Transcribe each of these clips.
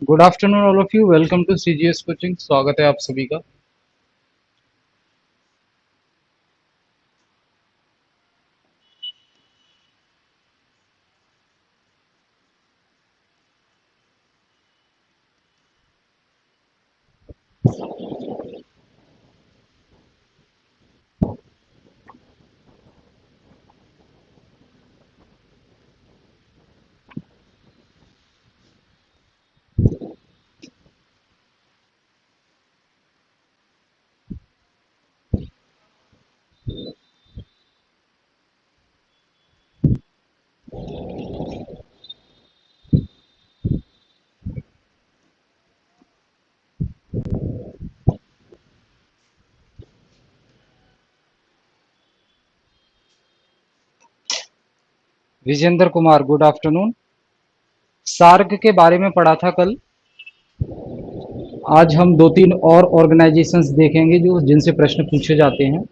Good afternoon all of you. Welcome to CGS coaching. स्वागत है आप सभी का। Vijendra Kumar, good afternoon. SAARC के बारे में पढ़ा था कल। आज हम दो तीन और ऑर्गेनाइजेशंस देखेंगे जो जिनसे प्रश्न पूछे जाते हैं।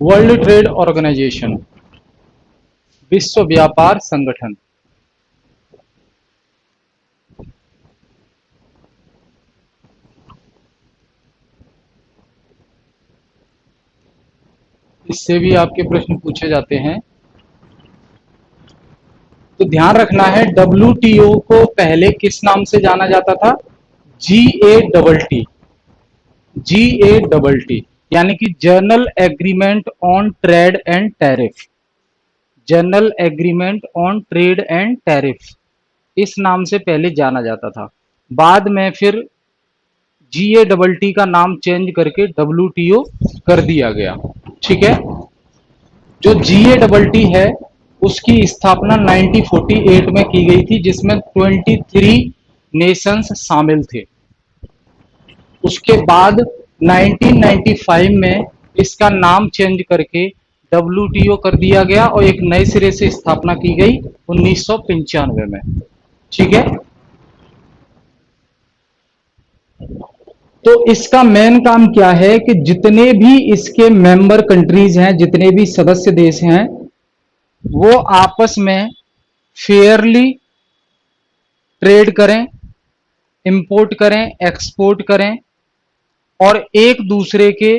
वर्ल्ड ट्रेड ऑर्गेनाइजेशन, विश्व व्यापार संगठन। इससे भी आपके प्रश्न पूछे जाते हैं। तो ध्यान रखना है, डब्ल्यूटीओ को पहले किस नाम से जाना जाता था? GATT। GATT यानी कि journal agreement on trade and tariff. General agreement on trade and tariff, इस नाम से पहले जाना जाता था। बाद में फिर GATT का नाम चेंज करके WTO कर दिया गया। ठीक है। जो GATT है उसकी स्थापना 1948 में की गई थी, जिसमें 23 नेशंस शामिल थे। उसके बाद 1995 में इसका नाम चेंज करके WTO कर दिया गया और एक नए सिरे से स्थापना की गई 1995 में। ठीक है। तो इसका मेन काम क्या है कि जितने भी इसके मेंबर कंट्रीज हैं, जितने भी सदस्य देश हैं, वो आपस में फेयरली ट्रेड करें, इंपोर्ट करें, एक्सपोर्ट करें और एक दूसरे के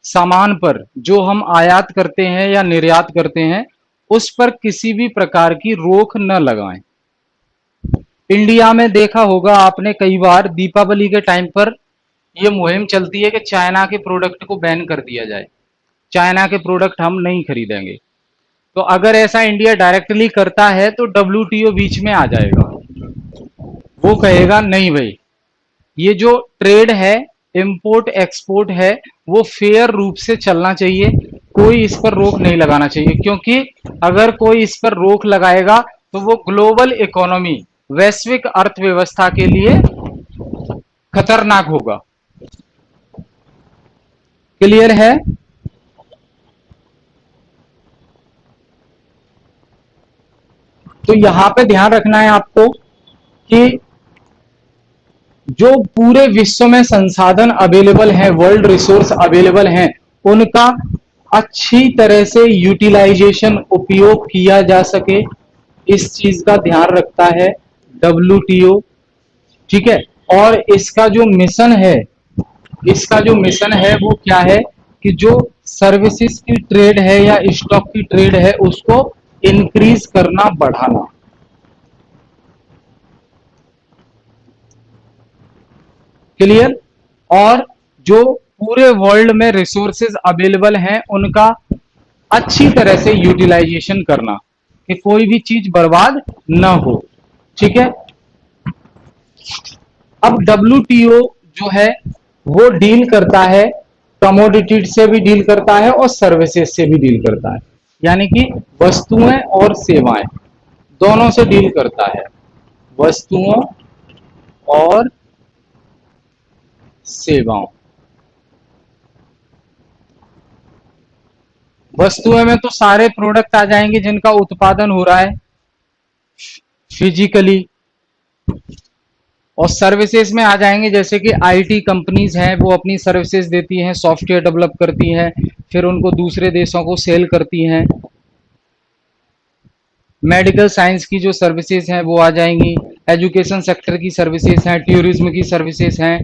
सामान पर जो हम आयात करते हैं या निर्यात करते हैं उस पर किसी भी प्रकार की रोक न लगाएं। इंडिया में देखा होगा आपने, कई बार दीपावली के टाइम पर यह मुहिम चलती है कि चाइना के प्रोडक्ट को बैन कर दिया जाए, चाइना के प्रोडक्ट हम नहीं खरीदेंगे। तो अगर ऐसा इंडिया डायरेक्टली करता है तो WTO बीच में आ जाएगा। वो कहेगा नहीं भाई, ये जो ट्रेड है, इंपोर्ट एक्सपोर्ट है, वो फेयर रूप से चलना चाहिए, कोई इस पर रोक नहीं लगाना चाहिए। क्योंकि अगर कोई इस पर रोक लगाएगा तो वो ग्लोबल इकोनॉमी, वैश्विक अर्थव्यवस्था के लिए खतरनाक होगा। क्लियर है? तो यहां पे ध्यान रखना है आपको कि जो पूरे विश्व में संसाधन अवेलेबल हैं, वर्ल्ड रिसोर्स अवेलेबल हैं, उनका अच्छी तरह से यूटिलाइजेशन, उपयोग किया जा सके, इस चीज का ध्यान रखता है WTO। ठीक है। और इसका जो मिशन है वो क्या है कि जो सर्विसेज की ट्रेड है या स्टॉक की ट्रेड है उसको इंक्रीज करना, बढ़ाना। क्लियर? और जो पूरे वर्ल्ड में रिसोर्सेज अवेलेबल हैं उनका अच्छी तरह से यूटिलाइजेशन करना कि कोई भी चीज बर्बाद न हो। ठीक है। अब WTO जो है वो डील करता है, कमोडिटी से भी डील करता है और सर्विसेज से भी डील करता है। यानी कि वस्तुएं और सेवाएं दोनों से डील करता है, वस्तुओं और सेवाओं। वस्तुएं में तो सारे प्रोडक्ट आ जाएंगे जिनका उत्पादन हो रहा है फिजिकली, और सर्विसेज में आ जाएंगे जैसे कि आईटी कंपनीज हैं, वो अपनी सर्विसेज देती हैं, सॉफ्टवेयर डेवलप करती हैं, फिर उनको दूसरे देशों को सेल करती हैं। मेडिकल साइंस की जो सर्विसेज हैं वो आ जाएंगी, एजुकेशन सेक्टर की सर्विसेज हैं, टूरिज्म की सर्विसेज हैं,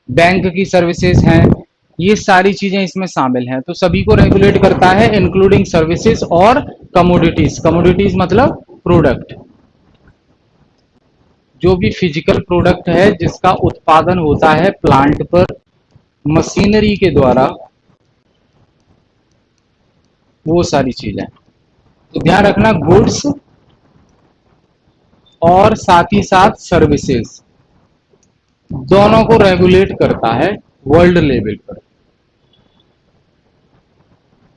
बैंक की सर्विसेज हैं, ये सारी चीजें इसमें शामिल हैं। तो सभी को रेगुलेट करता है इंक्लूडिंग सर्विसेज और कमोडिटीज। कमोडिटीज मतलब प्रोडक्ट, जो भी फिजिकल प्रोडक्ट है जिसका उत्पादन होता है प्लांट पर मशीनरी के द्वारा, वो सारी चीजें। तो ध्यान रखना, गुड्स और साथ ही साथ सर्विसेज दोनों को रेगुलेट करता है वर्ल्ड लेवल पर।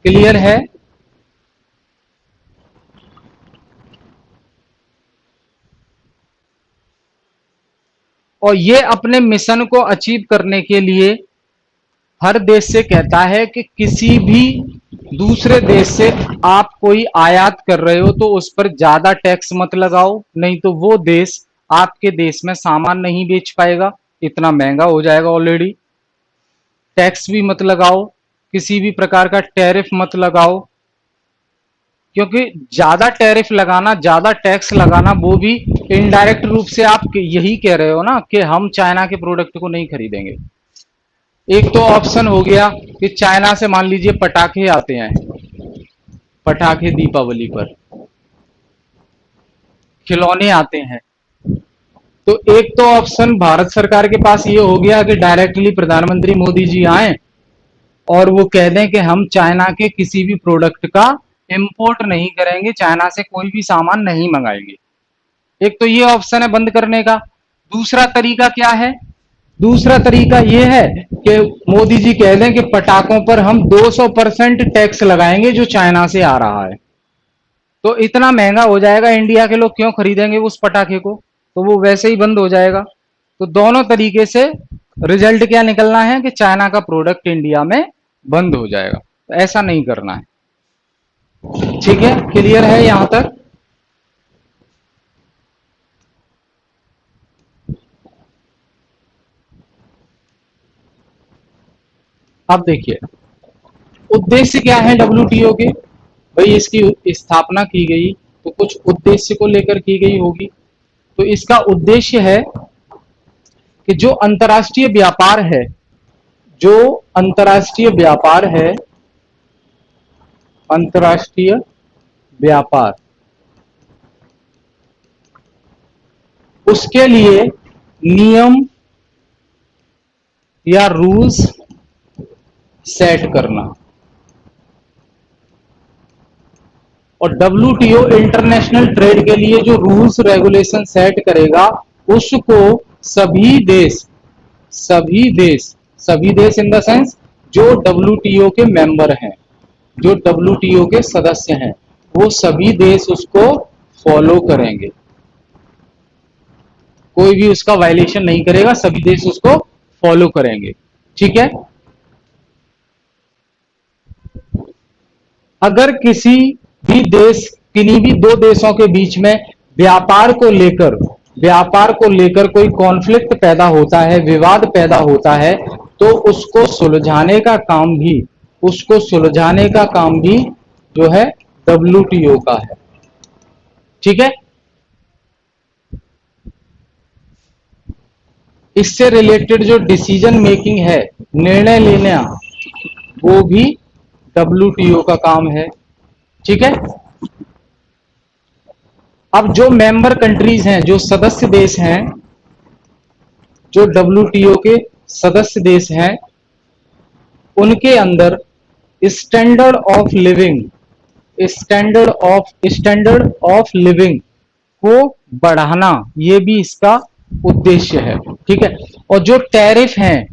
क्लियर है? और ये अपने मिशन को अचीव करने के लिए हर देश से कहता है कि किसी भी दूसरे देश से आप कोई आयात कर रहे हो तो उस पर ज्यादा टैक्स मत लगाओ, नहीं तो वो देश आपके देश में सामान नहीं बेच पाएगा, इतना महंगा हो जाएगा ऑलरेडी। टैक्स भी मत लगाओ, किसी भी प्रकार का टैरिफ मत लगाओ, क्योंकि ज्यादा टैरिफ लगाना, ज्यादा टैक्स लगाना, वो भी इनडायरेक्ट रूप से आप यही कह रहे हो ना कि हम चाइना के प्रोडक्ट को नहीं खरीदेंगे। एक तो ऑप्शन हो गया कि चाइना से मान लीजिए पटाखे आते हैं, पटाखे दीपावली पर, खिलौने आते हैं, तो एक तो ऑप्शन भारत सरकार के पास ये हो गया कि डायरेक्टली प्रधानमंत्री मोदी जी आए और वो कह दें कि हम चाइना के किसी भी प्रोडक्ट का इंपोर्ट नहीं करेंगे, चाइना से कोई भी सामान नहीं मंगाएंगे। एक तो ये ऑप्शन है बंद करने का। दूसरा तरीका क्या है? दूसरा तरीका ये है कि मोदी जी कह दें कि पटाखों पर हम 200% टैक्स लगाएंगे जो चाइना से आ रहा है, तो इतना महंगा हो जाएगा, इंडिया के लोग क्यों खरीदेंगे उस पटाखे को, तो वो वैसे ही बंद हो जाएगा। तो दोनों तरीके से रिजल्ट क्या निकलना है कि चाइना का प्रोडक्ट इंडिया में बंद हो जाएगा, तो ऐसा नहीं करना है। ठीक है, क्लियर है यहां तक? अब देखिए उद्देश्य क्या है डब्ल्यूटीओ के। भाई इसकी स्थापना की गई तो कुछ उद्देश्य को लेकर की गई होगी। तो इसका उद्देश्य है कि जो अंतर्राष्ट्रीय व्यापार है, जो अंतर्राष्ट्रीय व्यापार है, अंतर्राष्ट्रीय व्यापार, उसके लिए नियम या रूल्स सेट करना। और डब्ल्यूटीओ इंटरनेशनल ट्रेड के लिए जो रूल्स रेगुलेशन सेट करेगा उसको सभी देश, सभी देश, सभी देश इन द सेंस जो डब्ल्यूटीओ के मेंबर हैं, जो डब्ल्यूटीओ के सदस्य हैं, वो सभी देश उसको फॉलो करेंगे। कोई भी उसका वायलेशन नहीं करेगा, सभी देश उसको फॉलो करेंगे। ठीक है? अगर किसी भी देश, किन्हीं भी दो देशों के बीच में व्यापार को लेकर, व्यापार को लेकर कोई कॉन्फ्लिक्ट पैदा होता है, विवाद पैदा होता है, तो उसको सुलझाने का काम भी, उसको सुलझाने का काम भी जो है डब्ल्यूटीओ का है। ठीक है? इससे रिलेटेड जो डिसीजन मेकिंग है, निर्णय लेना, वो भी डब्ल्यूटीओ का काम है। ठीक है? अब जो मेंबर कंट्रीज हैं, जो सदस्य देश हैं, जो डब्ल्यूटीओ के सदस्य देश हैं, उनके अंदर standard of living, standard of living को बढ़ाना, ये भी इसका उद्देश्य है। ठीक है? और जो टैरिफ हैं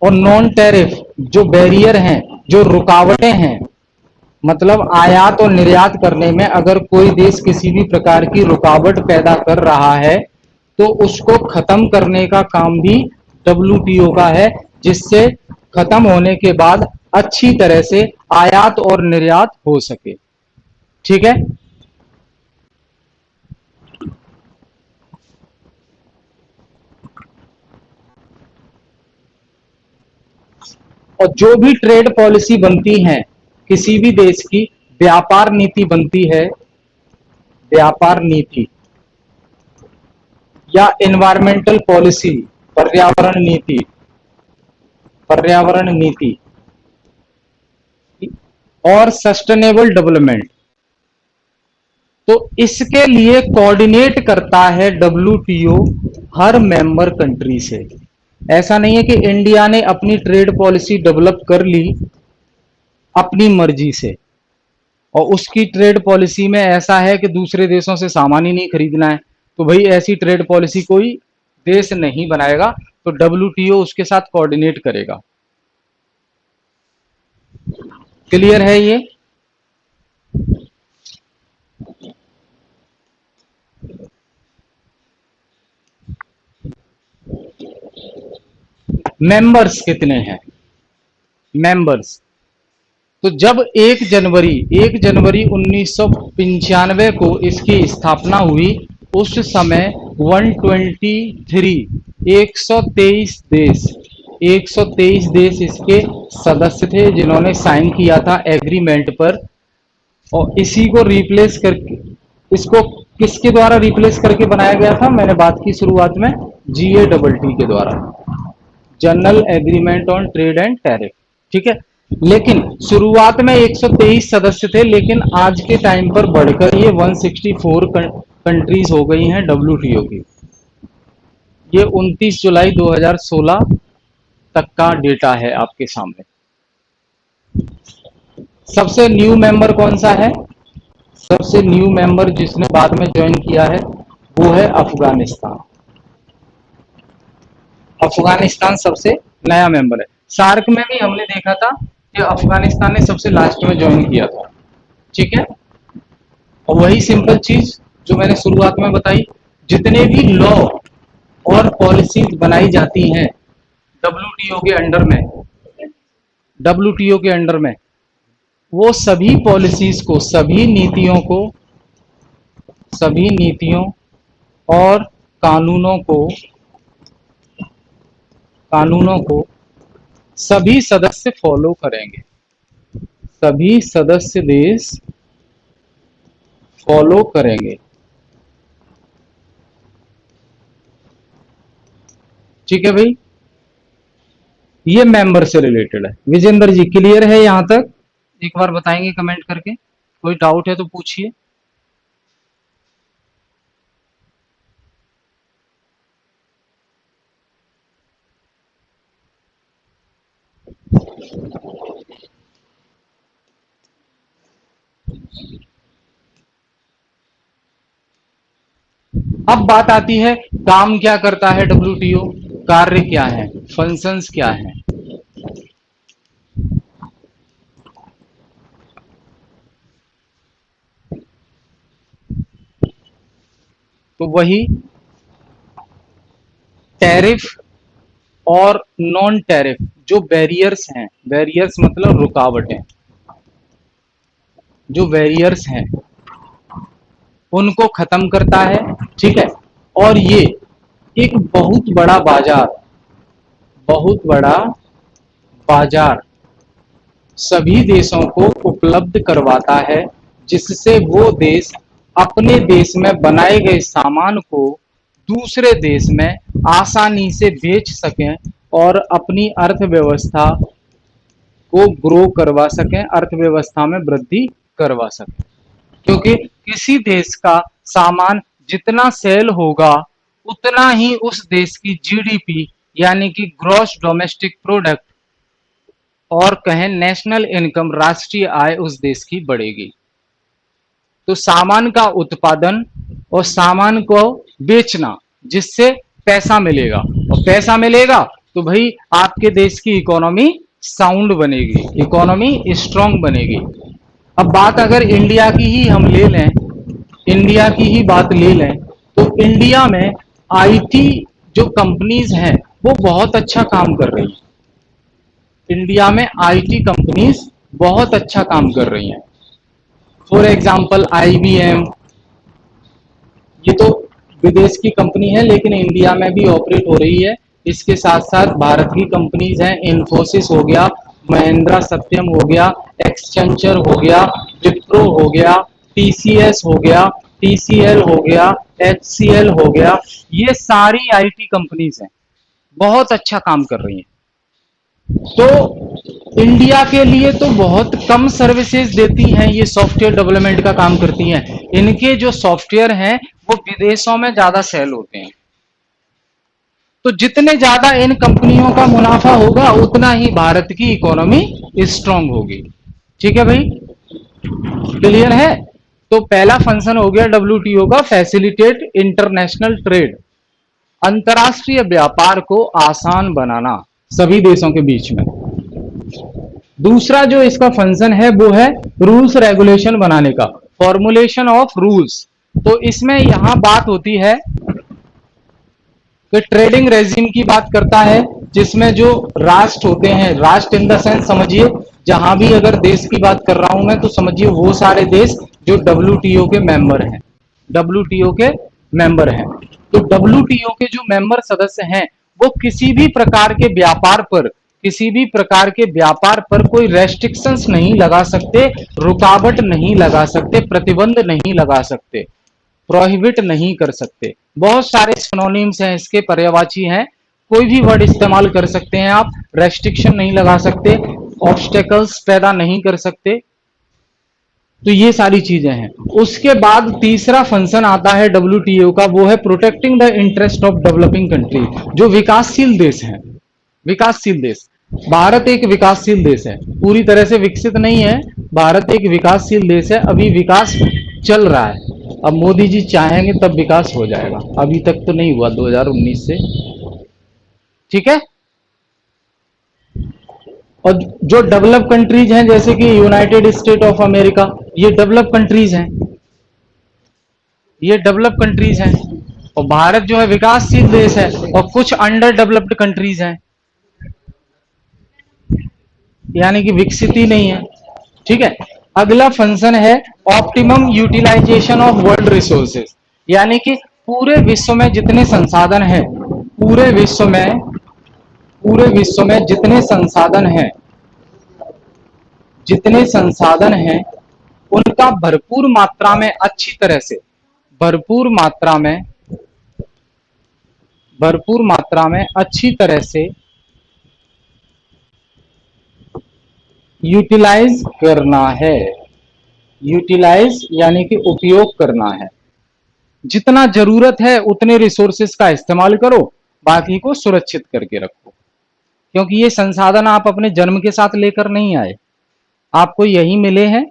और नॉन टैरिफ जो बैरियर हैं, जो रुकावटें हैं, मतलब आयात और निर्यात करने में अगर कोई देश किसी भी प्रकार की रुकावट पैदा कर रहा है तो उसको खत्म करने का काम भी डब्ल्यूटीओ का है, जिससे खत्म होने के बाद अच्छी तरह से आयात और निर्यात हो सके। ठीक है। और जो भी ट्रेड पॉलिसी बनती है किसी भी देश की, व्यापार नीति बनती है, व्यापार नीति या एनवायरमेंटल पॉलिसी, पर्यावरण नीति, पर्यावरण नीति और सस्टेनेबल डेवलपमेंट, तो इसके लिए कोऑर्डिनेट करता है डब्ल्यूटीओ हर मेंबर कंट्री से। ऐसा नहीं है कि इंडिया ने अपनी ट्रेड पॉलिसी डेवलप कर ली अपनी मर्जी से और उसकी ट्रेड पॉलिसी में ऐसा है कि दूसरे देशों से सामान ही नहीं खरीदना है, तो भाई ऐसी ट्रेड पॉलिसी कोई देश नहीं बनाएगा, तो डब्ल्यूटीओ उसके साथ कोऑर्डिनेट करेगा। क्लियर है ये? मेंबर्स कितने हैं? मेंबर्स, तो जब 1 जनवरी 1995 को इसकी स्थापना हुई, उस समय 123 देश इसके सदस्य थे जिन्होंने साइन किया था एग्रीमेंट पर। और इसी को रिप्लेस करके, इसको किसके द्वारा रिप्लेस करके बनाया गया था? मैंने बात की शुरुआत में, GATT के द्वारा, general agreement on trade and tariff. ठीक है। लेकिन शुरुआत में 123 सदस्य थे, लेकिन आज के टाइम पर बढ़कर ये 164 कंट्रीज हो गई हैं डब्ल्यूटीओ की। ये 29 जुलाई 2016 तक का डेटा है आपके सामने। सबसे न्यू मेंबर कौन सा है? सबसे न्यू मेंबर जिसने बाद में ज्वाइन किया है वो है अफगानिस्तान। अफगानिस्तान सबसे नया मेंबर है। सार्क में भी हमने देखा था कि अफगानिस्तान ने सबसे लास्ट में ज्वाइन किया था। ठीक है। और वही सिंपल चीज जो मैंने शुरुआत में बताई, जितने भी लॉ और पॉलिसीज बनाई जाती हैं डब्ल्यूटीओ के अंडर में, डब्ल्यूटीओ के अंडर में, वो सभी पॉलिसीज को, सभी नीतियों और कानूनों को सभी सदस्य फॉलो करेंगे, सभी सदस्य देश फॉलो करेंगे। ठीक है भाई, ये मेंबर से रिलेटेड है। विजेंद्र जी क्लियर है यहां तक? एक बार बताएंगे कमेंट करके, कोई डाउट है तो पूछिए। अब बात आती है काम क्या करता है डब्ल्यूटीओ, कार्य क्या है, फंक्शंस क्या है। तो वही टैरिफ और नॉन टैरिफ जो बैरियर्स हैं, बैरियर्स मतलब रुकावटें, जो बैरियर्स हैं उनको खत्म करता है। ठीक है। और ये एक बहुत बड़ा बाजार सभी देशों को उपलब्ध करवाता है, जिससे वो देश अपने देश में बनाए गए सामान को दूसरे देश में आसानी से बेच सकें और अपनी अर्थव्यवस्था को ग्रो करवा सकें, अर्थव्यवस्था में वृद्धि करवा सकें। क्योंकि किसी देश का सामान जितना सेल होगा उतना ही उस देश की जीडीपी यानी कि ग्रॉस डोमेस्टिक प्रोडक्ट और कहें नेशनल इनकम, राष्ट्रीय आय उस देश की बढ़ेगी। तो सामान का उत्पादन और सामान को बेचना, जिससे पैसा मिलेगा, और पैसा मिलेगा तो भाई आपके देश की इकोनॉमी साउंड बनेगी, इकोनॉमी स्ट्रांग बनेगी। अब बात अगर इंडिया की ही हम ले लें, इंडिया की ही बात ले लें, तो इंडिया में आईटी जो कंपनीज हैं वो बहुत अच्छा काम कर रही हैं। इंडिया में आईटी कंपनीज बहुत अच्छा काम कर रही हैं। फॉर एग्जांपल आईबीएम, ये तो विदेश की कंपनी है लेकिन इंडिया में भी ऑपरेट हो रही है। इसके साथ साथ भारत की कंपनीज हैं, इन्फोसिस हो गया, महिंद्रा सत्यम हो गया, एक्सचेंचर हो गया, विप्रो हो गया, टीसीएस हो गया, टीसीएल हो गया, एचसीएल हो गया। ये सारी आईटी कंपनीज हैं, बहुत अच्छा काम कर रही हैं। तो इंडिया के लिए तो बहुत कम सर्विसेज देती हैं, ये सॉफ्टवेयर डेवलपमेंट का काम करती हैं। इनके जो सॉफ्टवेयर हैं वो विदेशों में ज्यादा सेल होते हैं। तो जितने ज्यादा इन कंपनियों का मुनाफा होगा उतना ही भारत की इकोनॉमी स्ट्रांग होगी। ठीक है भाई, क्लियर है। तो पहला फंक्शन हो गया डब्ल्यूटीओ का, फैसिलिटेट इंटरनेशनल ट्रेड, अंतरराष्ट्रीय व्यापार को आसान बनाना सभी देशों के बीच में। दूसरा जो इसका फंक्शन है वो है रूल्स रेगुलेशन बनाने का, फॉर्मुलेशन ऑफ रूल्स। तो इसमें यहां बात होती है कि ट्रेडिंग रेजिम की बात करता है, जिसमें जो राष्ट्र होते हैं, राष्ट्र इन द सेंस समझिए, जहां भी अगर देश की बात कर रहा हूं मैं तो समझिए वो सारे देश जो डब्ल्यूटीओ के मेंबर हैं, डब्ल्यूटीओ के मेंबर हैं। तो डब्ल्यूटीओ के जो मेंबर सदस्य हैं वो किसी भी प्रकार के व्यापार पर, किसी भी प्रकार के व्यापार पर कोई रेस्ट्रिक्शंस नहीं लगा सकते, रुकावट नहीं लगा सकते, प्रतिबंध नहीं लगा सकते, प्रोहिबिट नहीं कर सकते। बहुत सारे सिनोनिम्स हैं इसके, पर्यायवाची हैं, कोई भी वर्ड इस्तेमाल कर सकते हैं आप। रेस्ट्रिक्शन नहीं लगा सकते, ऑब्स्टेकल्स पैदा नहीं कर सकते। तो ये सारी चीजें हैं। उसके बाद तीसरा फंक्शन आता है डब्ल्यूटीओ का, वो है protecting the interest of developing country, जो विकासशील देश हैं। विकासशील देश, भारत एक विकासशील देश है, पूरी तरह से विकसित नहीं है, भारत एक विकासशील देश है, अभी विकास चल रहा है। अब मोदी जी चाहेंगे तब विकास हो जाएगा, अभी तक तो नहीं हुआ 2019 से। ठीक है। और जो डेवलप कंट्रीज हैं जैसे कि यूनाइटेड स्टेट ऑफ अमेरिका, ये डेवलप कंट्रीज हैं, ये डेवलप कंट्रीज हैं। और भारत जो है विकासशील देश है, और कुछ अंडर डेवलप्ड कंट्रीज हैं, यानी कि विकसित ही नहीं है। ठीक है। अगला फंक्शन है optimum utilization of world resources, यानी कि पूरे विश्व में जितने संसाधन हैं, पूरे विश्व में, पूरे विश्व में जितने संसाधन हैं, जितने संसाधन हैं उनका भरपूर मात्रा में, अच्छी तरह से, भरपूर मात्रा में, भरपूर मात्रा में अच्छी तरह से यूटिलाइज करना है। यूटिलाइज यानी कि उपयोग करना है। जितना जरूरत है उतने रिसोर्सेस का इस्तेमाल करो, बाकी को सुरक्षित करके रखो। क्योंकि ये संसाधन आप अपने जन्म के साथ लेकर नहीं आए, आपको यही मिले हैं।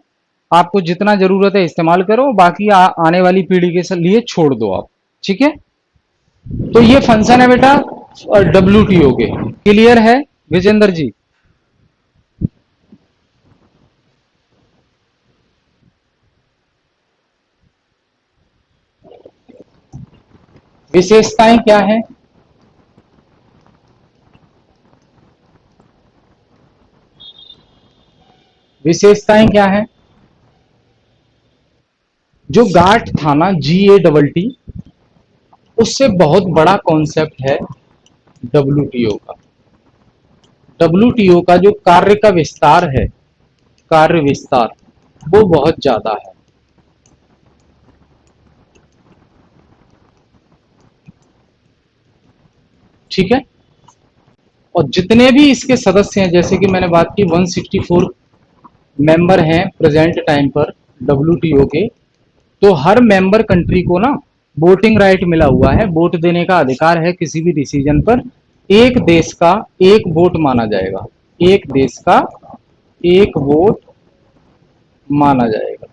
आपको जितना जरूरत है इस्तेमाल करो, बाकी आने वाली पीढ़ी के लिए छोड़ दो आप। ठीक है। तो ये फंक्शन है बेटा डब्ल्यूटीओ के। क्लियर है विजेंद्र जी? विशेषताएं क्या है? विशेषताएं क्या है? जो गाठ था ना, GATT, उससे बहुत बड़ा कॉन्सेप्ट है डब्ल्यूटीओ का। डब्ल्यूटीओ का जो कार्य का विस्तार है, कार्य विस्तार, वो बहुत ज्यादा है। ठीक है। और जितने भी इसके सदस्य हैं, जैसे कि मैंने बात की 164 मेंबर हैं प्रेजेंट टाइम पर डब्ल्यूटीओ के, तो हर मेंबर कंट्री को ना वोटिंग राइट मिला हुआ है, वोट देने का अधिकार है किसी भी डिसीजन पर। एक देश का एक वोट माना जाएगा, एक देश का एक वोट माना जाएगा।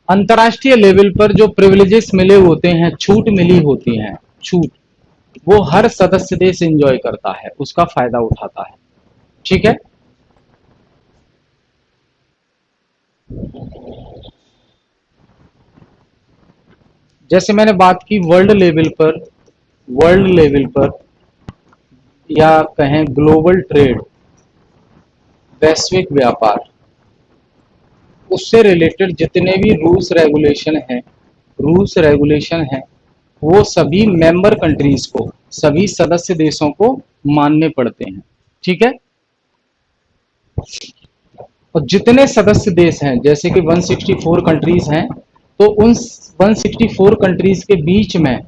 अंतर्राष्ट्रीय लेवल पर जो प्रिविलेजेस मिले होते हैं, छूट मिली होती हैं, छूट, वो हर सदस्य देश एंजॉय करता है, उसका फायदा उठाता है। ठीक है। जैसे मैंने बात की वर्ल्ड लेवल पर या कहें ग्लोबल ट्रेड, वैश्विक व्यापार, उससे रिलेटेड जितने भी रूल्स रेगुलेशन हैं वो सभी मेंबर कंट्रीज को, सभी सदस्य देशों को मानने पड़ते हैं। ठीक है। और जितने सदस्य देश हैं, जैसे कि 164 कंट्रीज हैं, तो उन 164 कंट्रीज के बीच में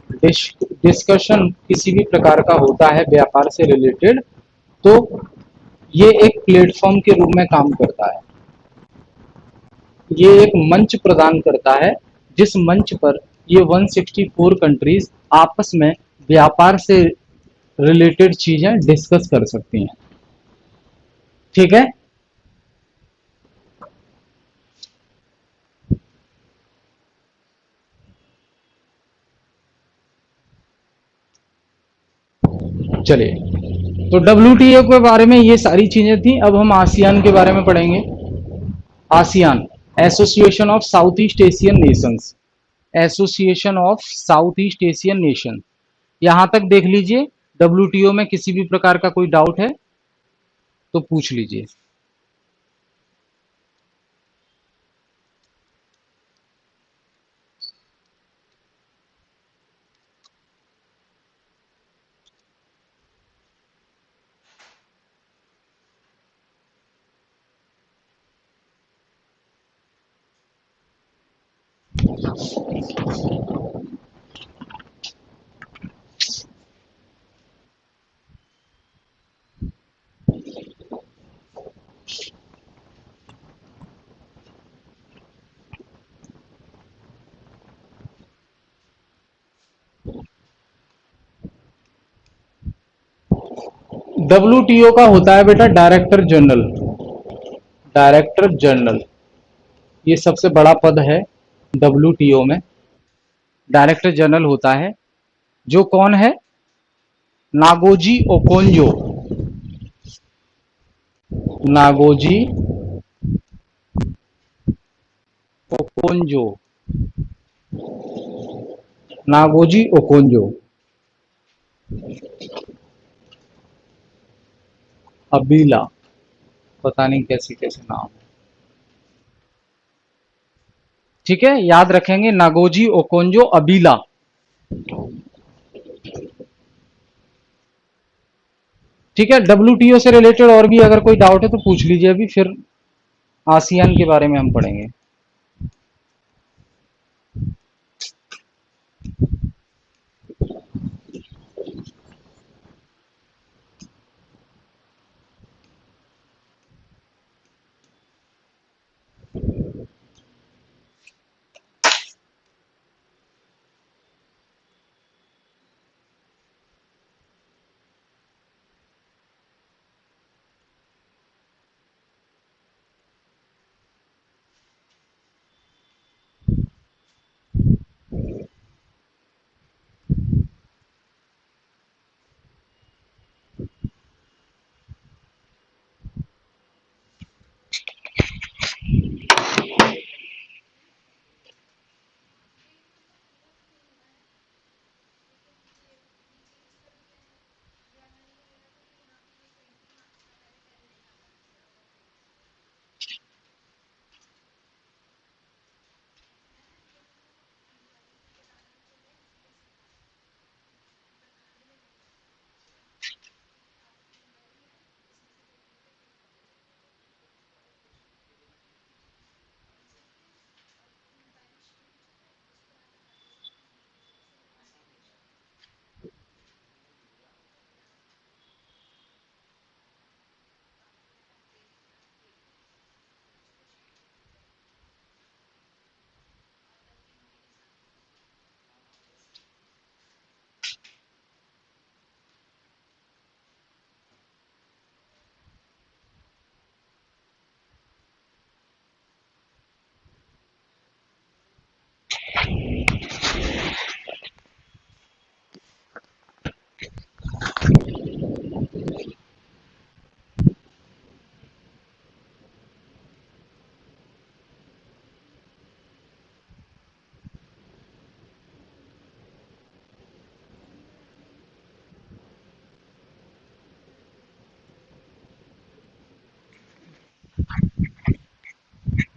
डिस्कशन किसी भी प्रकार का होता है व्यापार से रिलेटेड, तो ये एक प्लेटफॉर्म के रूप में काम करता है। ये एक मंच प्रदान करता है, जिस मंच पर ये 164 कंट्रीज आपस में व्यापार से रिलेटेड चीजें डिस्कस कर सकती हैं। ठीक है। चलिए, तो डब्ल्यूटीओ के बारे में ये सारी चीजें थी। अब हम आसियान के बारे में पढ़ेंगे। ASEAN, association of south east Asian Nations, association of south east Asian nation. यहां तक देख लीजिए। डब्ल्यूटीओ में किसी भी प्रकार का कोई डाउट है तो पूछ लीजिए। डब्ल्यूटीओ का होता है बेटा डायरेक्टर जनरल। डायरेक्टर जनरल, ये सबसे बड़ा पद है डब्ल्यूटीओ में। डायरेक्टर जनरल होता है, जो कौन है? Ngozi Okonjo. Ngozi Okonjo. Ngozi Okonjo. Iweala, पता नहीं कैसे कैसे नाम। ठीक है, याद रखेंगे नागोजी ओकोंजो अबीला। ठीक है। डब्ल्यूटीओ से रिलेटेड और भी अगर कोई डाउट है तो पूछ लीजिए अभी, फिर आसियान के बारे में हम पढ़ेंगे।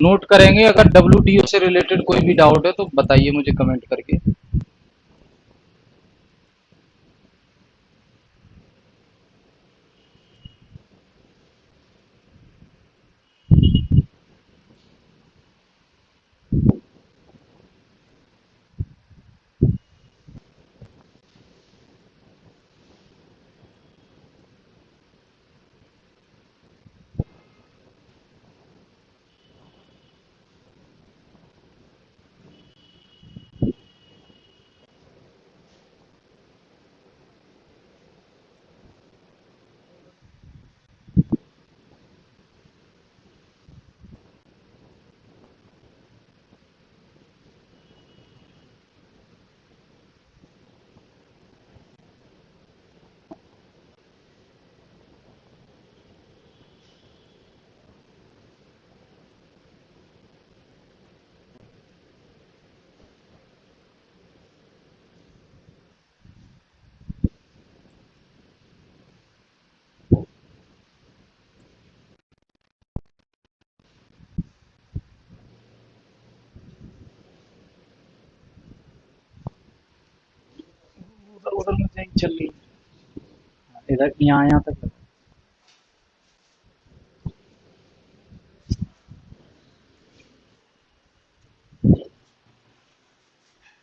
नोट करेंगे। अगर डब्ल्यूटीओ से रिलेटेड कोई भी डाउट है तो बताइए मुझे कमेंट करके। उधर उधर मुझे चल रही, इधर यहाँ तक।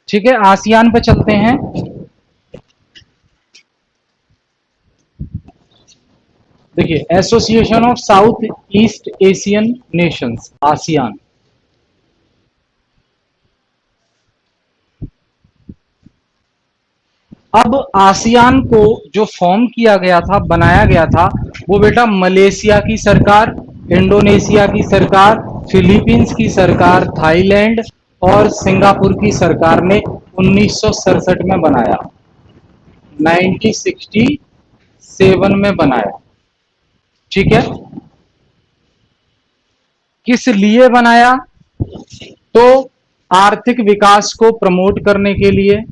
ठीक है, आसियान पे चलते हैं। देखिए, association of south east Asian Nations, ASEAN. अब आसियान को जो फॉर्म किया गया था, बनाया गया था, वो बेटा मलेशिया की सरकार, इंडोनेशिया की सरकार, फिलीपींस की सरकार, थाईलैंड और सिंगापुर की सरकार ने 1967 में बनाया, 1967 में बनाया। ठीक है, किस लिए बनाया? तो आर्थिक विकास को प्रमोट करने के लिए,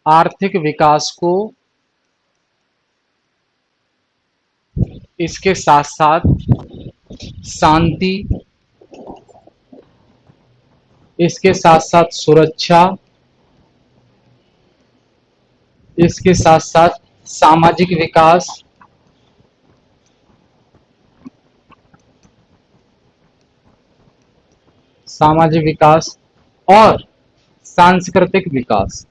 आर्थिक विकास को, इसके साथ साथ शांति, इसके साथ साथ सुरक्षा, इसके साथ साथ सामाजिक विकास, सामाजिक विकास और सांस्कृतिक विकास।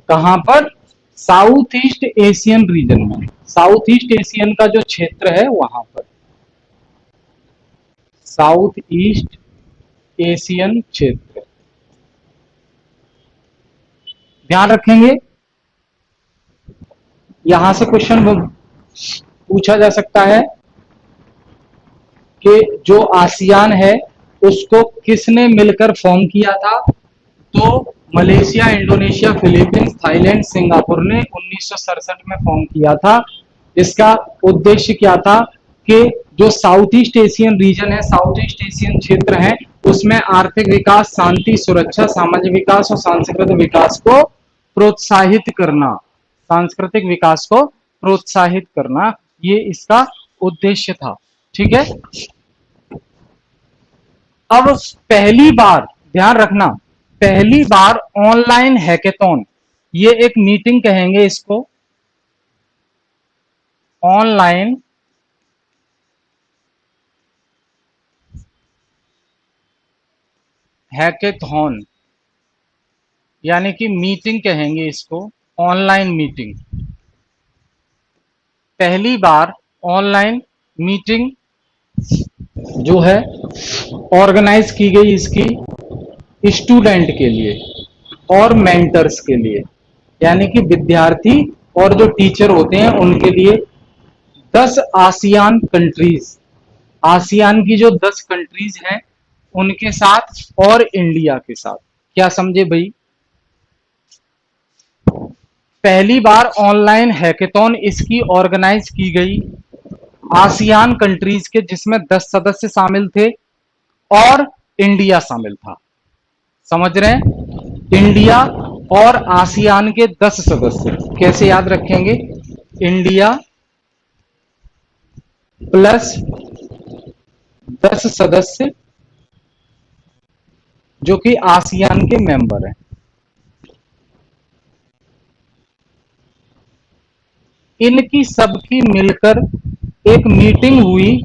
कहां पर? साउथ ईस्ट एशियन रीजन में, साउथ ईस्ट एशियन का जो क्षेत्र है वहां पर, साउथ ईस्ट एशियन क्षेत्र। ध्यान रखेंगे, यहां से क्वेश्चन पूछा जा सकता है कि जो आसियान है उसको किसने मिलकर फॉर्म किया था? तो Malaysia, Indonesia, Philippines, Thailand, Singapore ने 1967 में फॉर्म किया था। इसका उद्देश्य क्या था कि जो साउथ ईस्ट एशियन रीजन है, साउथ ईस्ट एशियन क्षेत्र है, उसमें आर्थिक विकास, शांति, सुरक्षा, सामाजिक विकास और सांस्कृतिक विकास को प्रोत्साहित करना, सांस्कृतिक विकास को प्रोत्साहित करना, ये इसका उद्देश्य था। ठीक है, अब पहली बार, ध्यान रखना, पहली बार ऑनलाइन हैकेथॉन, ये एक मीटिंग कहेंगे इसको, ऑनलाइन हैकेथॉन, यानी कि मीटिंग कहेंगे इसको, ऑनलाइन मीटिंग। पहली बार ऑनलाइन मीटिंग जो है ऑर्गेनाइज की गई इसकी स्टूडेंट के लिए और मेंटर्स के लिए, यानी कि विद्यार्थी और जो टीचर होते हैं उनके लिए। 10 आसियान कंट्रीज, आसियान की जो 10 कंट्रीज हैं उनके साथ और इंडिया के साथ। क्या समझे भाई? पहली बार ऑनलाइन हैकेथॉन इसकी ऑर्गेनाइज की गई आसियान कंट्रीज के, जिसमें 10 सदस्य शामिल थे और इंडिया शामिल था। समझ रहे हैं? इंडिया और आसियान के 10 सदस्य। कैसे याद रखेंगे? इंडिया प्लस 10 सदस्य जो कि आसियान के मेंबर हैं। इनकी सबकी मिलकर एक मीटिंग हुई।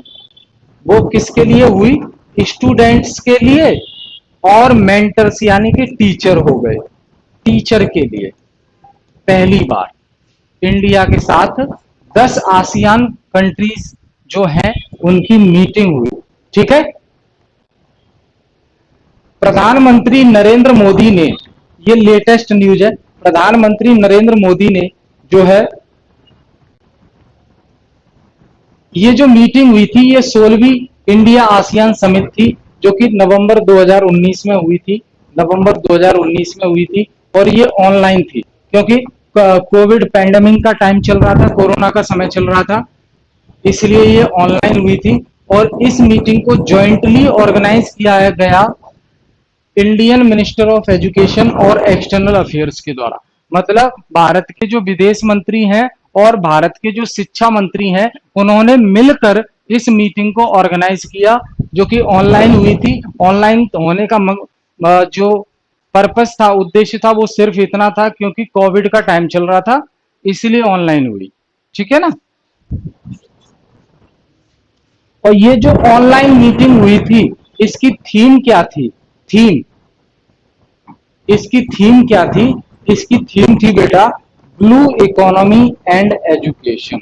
वो किसके लिए हुई? स्टूडेंट्स के लिए और मेंटर्स यानी कि टीचर हो गए, टीचर के लिए पहली बार इंडिया के साथ 10 आसियान कंट्रीज जो हैं उनकी मीटिंग हुई। ठीक है। प्रधानमंत्री नरेंद्र मोदी ने, ये लेटेस्ट न्यूज है, प्रधानमंत्री नरेंद्र मोदी ने जो है, ये जो मीटिंग हुई थी ये 16वीं इंडिया आसियान समिट थी जो कि नवंबर 2019 में हुई थी। नवंबर 2019 में हुई थी और ये ऑनलाइन थी क्योंकि कोविड पैंडेमिक का टाइम चल रहा था, कोरोना का समय चल रहा था, इसलिए ये ऑनलाइन हुई थी। और इस मीटिंग को ज्वाइंटली ऑर्गेनाइज किया गया इंडियन मिनिस्टर ऑफ एजुकेशन और एक्सटर्नल अफेयर्स के द्वारा। मतलब भारत के जो विदेश मंत्री हैं और भारत के जो शिक्षा मंत्री हैं उन्होंने मिलकर इस मीटिंग को ऑर्गेनाइज किया जो कि ऑनलाइन हुई थी। ऑनलाइन होने का जो पर्पस था, उद्देश्य था, वो सिर्फ इतना था क्योंकि कोविड का टाइम चल रहा था, इसलिए ऑनलाइन हुई। ठीक है ना। और ये जो ऑनलाइन मीटिंग हुई थी इसकी थीम क्या थी? थीम, इसकी थीम क्या थी? इसकी थीम थी बेटा ब्लू इकोनॉमी एंड एजुकेशन,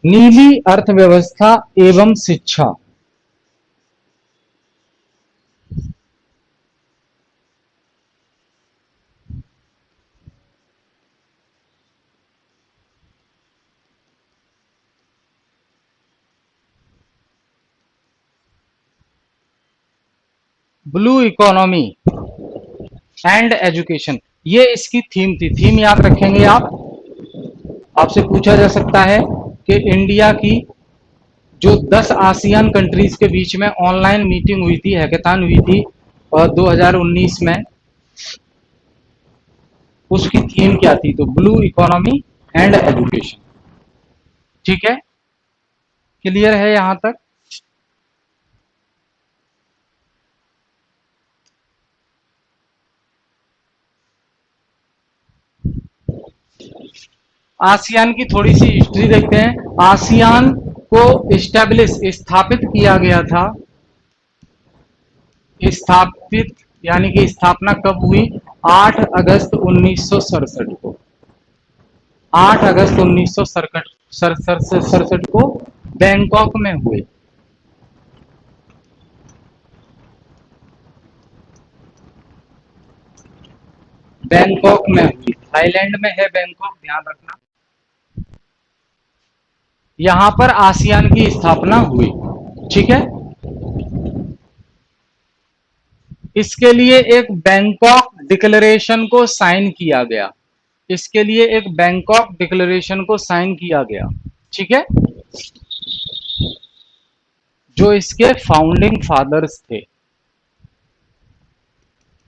नीली अर्थव्यवस्था एवं शिक्षा। ब्लू इकोनॉमी एंड एजुकेशन, ये इसकी थीम थी। थीम याद रखेंगे आप। आपसे पूछा जा सकता है कि इंडिया की जो 10 आसियान कंट्रीज के बीच में ऑनलाइन मीटिंग हुई थी, हैकेथॉन हुई थी और 2019 में, उसकी थीम क्या थी? तो ब्लू इकोनॉमी एंड एजुकेशन। ठीक है, क्लियर है यहां तक? आसियान की थोड़ी सी हिस्ट्री देखते हैं। आसियान को इस्टेब्लिश, स्थापित किया गया था, स्थापित यानी कि स्थापना कब हुई? 8 अगस्त 1967 को। 8 अगस्त 1967 को बैंकॉक में हुए। बैंकॉक में हुई, थाईलैंड में है बैंकॉक, ध्यान रखना। यहां पर आसियान की स्थापना हुई। ठीक है। इसके लिए एक बैंकॉक डिक्लेरेशन को साइन किया गया। इसके लिए एक बैंकॉक डिक्लेरेशन को साइन किया गया। ठीक है। जो इसके फाउंडिंग फादर्स थे,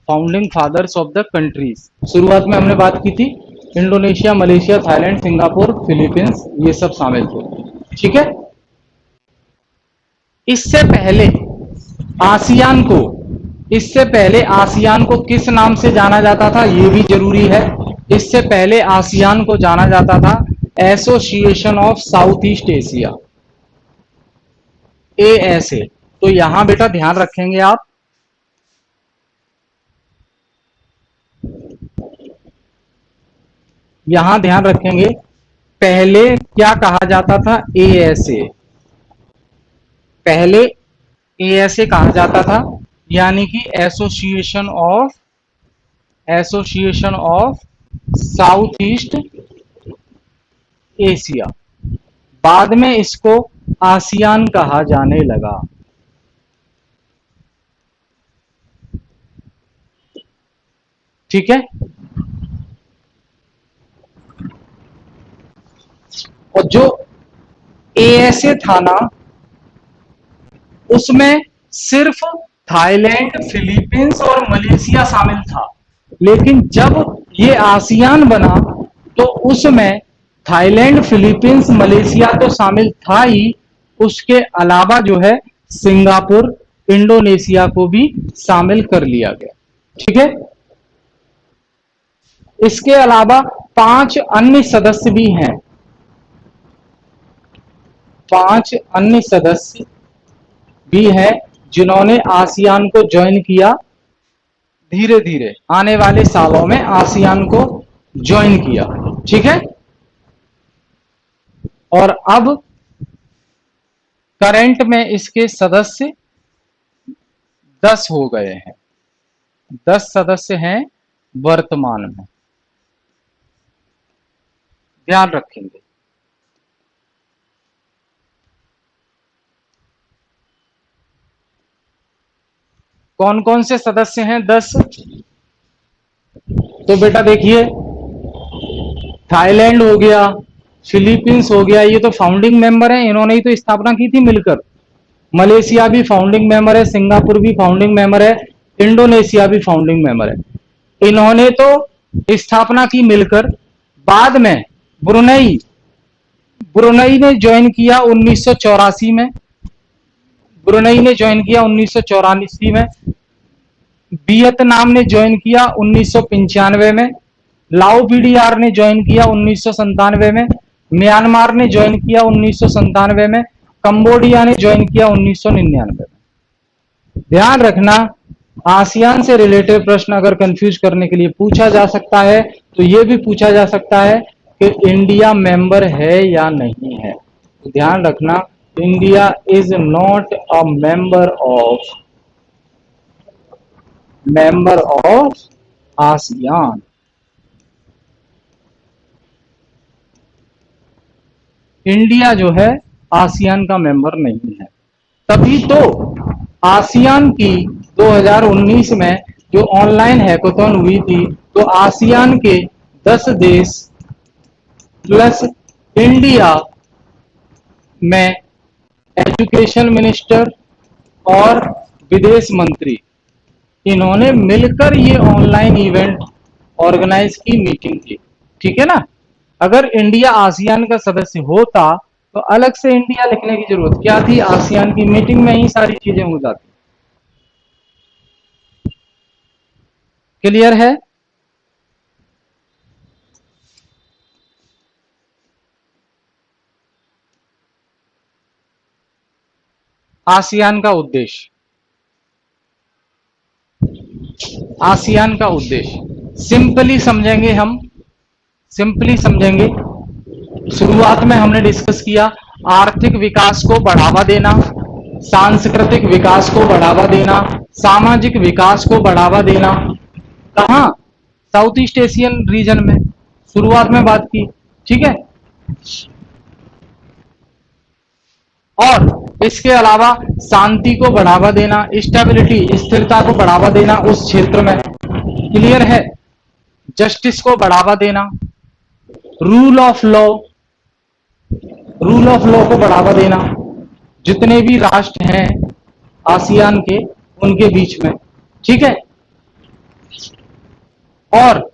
founding fathers of the countries. शुरुआत में हमने बात की थी Indonesia, Malaysia, Thailand, Singapore, Philippines, ये सब शामिल थे। ठीक है। इससे पहले आसियान को, इससे पहले आसियान को किस नाम से जाना जाता था ये भी जरूरी है। इससे पहले आसियान को जाना जाता था association of south east Asia, ASA। तो यहां बेटा ध्यान रखेंगे आप, यहां ध्यान रखेंगे, पहले क्या कहा जाता था? ASA। पहले ASA कहा जाता था यानी कि association of south east Asia. बाद में इसको आसियान कहा जाने लगा। ठीक है। और जो ASA था ना, उसमें सिर्फ थाईलैंड, फिलीपींस और मलेशिया शामिल था। लेकिन जब ये आसियान बना तो उसमें थाईलैंड, फिलीपींस, मलेशिया तो शामिल था ही, उसके अलावा जो है सिंगापुर, इंडोनेशिया को भी शामिल कर लिया गया। ठीक है, इसके अलावा 5 अन्य सदस्य भी हैं। 5 अन्य सदस्य भी हैं जिन्होंने आसियान को ज्वाइन किया। धीरे धीरे आने वाले सालों में आसियान को ज्वाइन किया। ठीक है, और अब करंट में इसके सदस्य 10 हो गए हैं। 10 सदस्य हैं वर्तमान में, ध्यान रखेंगे। कौन कौन से सदस्य हैं 10? तो बेटा देखिए, थाईलैंड हो गया, फिलीपींस हो गया, ये तो फाउंडिंग मेंबर है, इन्होंने ही तो स्थापना की थी मिलकर। मलेशिया भी फाउंडिंग मेंबर है, सिंगापुर भी फाउंडिंग मेंबर है, इंडोनेशिया भी फाउंडिंग मेंबर है। इन्होंने तो स्थापना की मिलकर। बाद में ब्रुनेई ब्रुनेई ने ज्वाइन किया 1984 में। ब्रुनेई ने ज्वाइन किया 1984 में। वियतनाम ने ज्वाइन किया 1995 में। लाओ बीडीआर ने ज्वाइन किया 1997 में। म्यांमार ने ज्वाइन किया 1997 में। कंबोडिया ने ज्वाइन किया 1999 में। ध्यान रखना, आसियान से रिलेटेड प्रश्न अगर कंफ्यूज करने के लिए पूछा जा सकता है तो यह भी पूछा जा सकता है कि इंडिया मेंबर है या नहीं है। तो ध्यान रखना, India is not a member of ASEAN. India जो है आसियान का मेंबर नहीं है। तभी तो आसियान की 2019 में जो ऑनलाइन हैकाथॉन हुई थी, तो आसियान के 10 देश प्लस इंडिया में एजुकेशन मिनिस्टर और विदेश मंत्री, इन्होंने मिलकर ये ऑनलाइन इवेंट ऑर्गेनाइज की मीटिंग की। ठीक है ना। अगर इंडिया आसियान का सदस्य होता तो अलग से इंडिया लिखने की जरूरत क्या थी, आसियान की मीटिंग में ही सारी चीजें हो जाती। क्लियर है? आसियान का उद्देश्य, आसियान का उद्देश्य सिंपली समझेंगे हम, सिंपली समझेंगे। शुरुआत में हमने डिस्कस किया, आर्थिक विकास को बढ़ावा देना, सांस्कृतिक विकास को बढ़ावा देना, सामाजिक विकास को बढ़ावा देना। कहां? साउथ ईस्ट एशियन रीजन में शुरुआत में बात की। ठीक है, और इसके अलावा शांति को बढ़ावा देना, स्टेबिलिटी, स्थिरता को बढ़ावा देना उस क्षेत्र में। क्लियर है? जस्टिस को बढ़ावा देना, rule of law, rule of law को बढ़ावा देना, जितने भी राष्ट्र हैं आसियान के उनके बीच में। ठीक है, और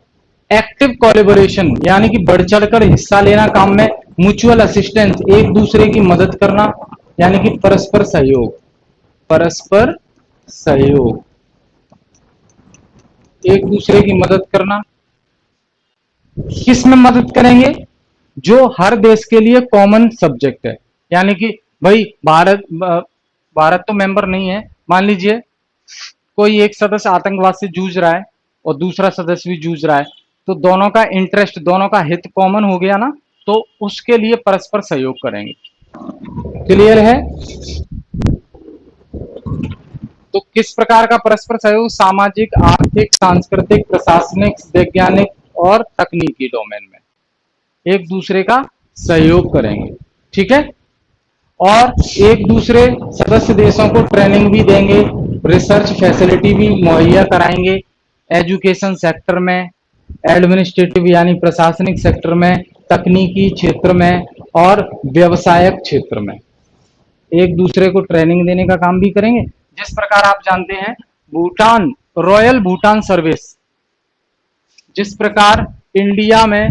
एक्टिव कोलैबोरेशन यानी कि बढ़ चढ़कर हिस्सा लेना काम में, म्यूचुअल असिस्टेंस, एक दूसरे की मदद करना यानी कि परस्पर सहयोग, परस्पर सहयोग, एक दूसरे की मदद करना। किस में मदद करेंगे? जो हर देश के लिए कॉमन सब्जेक्ट है, यानी कि भाई भारत तो मेंबर नहीं है, मान लीजिए कोई एक सदस्य आतंकवाद से जूझ रहा है और दूसरा सदस्य भी जूझ रहा है, तो दोनों का इंटरेस्ट, दोनों का हित कॉमन हो गया ना, तो उसके लिए परस्पर सहयोग करेंगे। क्लियर है? तो किस प्रकार का परस्पर सहयोग? सामाजिक, आर्थिक, सांस्कृतिक, प्रशासनिक, वैज्ञानिक और तकनीकी डोमेन में एक दूसरे का सहयोग करेंगे। ठीक है, और एक दूसरे सदस्य देशों को ट्रेनिंग भी देंगे, रिसर्च फैसिलिटी भी मुहैया कराएंगे, एजुकेशन सेक्टर में, एडमिनिस्ट्रेटिव यानी प्रशासनिक सेक्टर में, तकनीकी क्षेत्र में और व्यवसायिक क्षेत्र में एक दूसरे को ट्रेनिंग देने का काम भी करेंगे। जिस प्रकार आप जानते हैं भूटान, रॉयल भूटान सर्विस, जिस प्रकार इंडिया में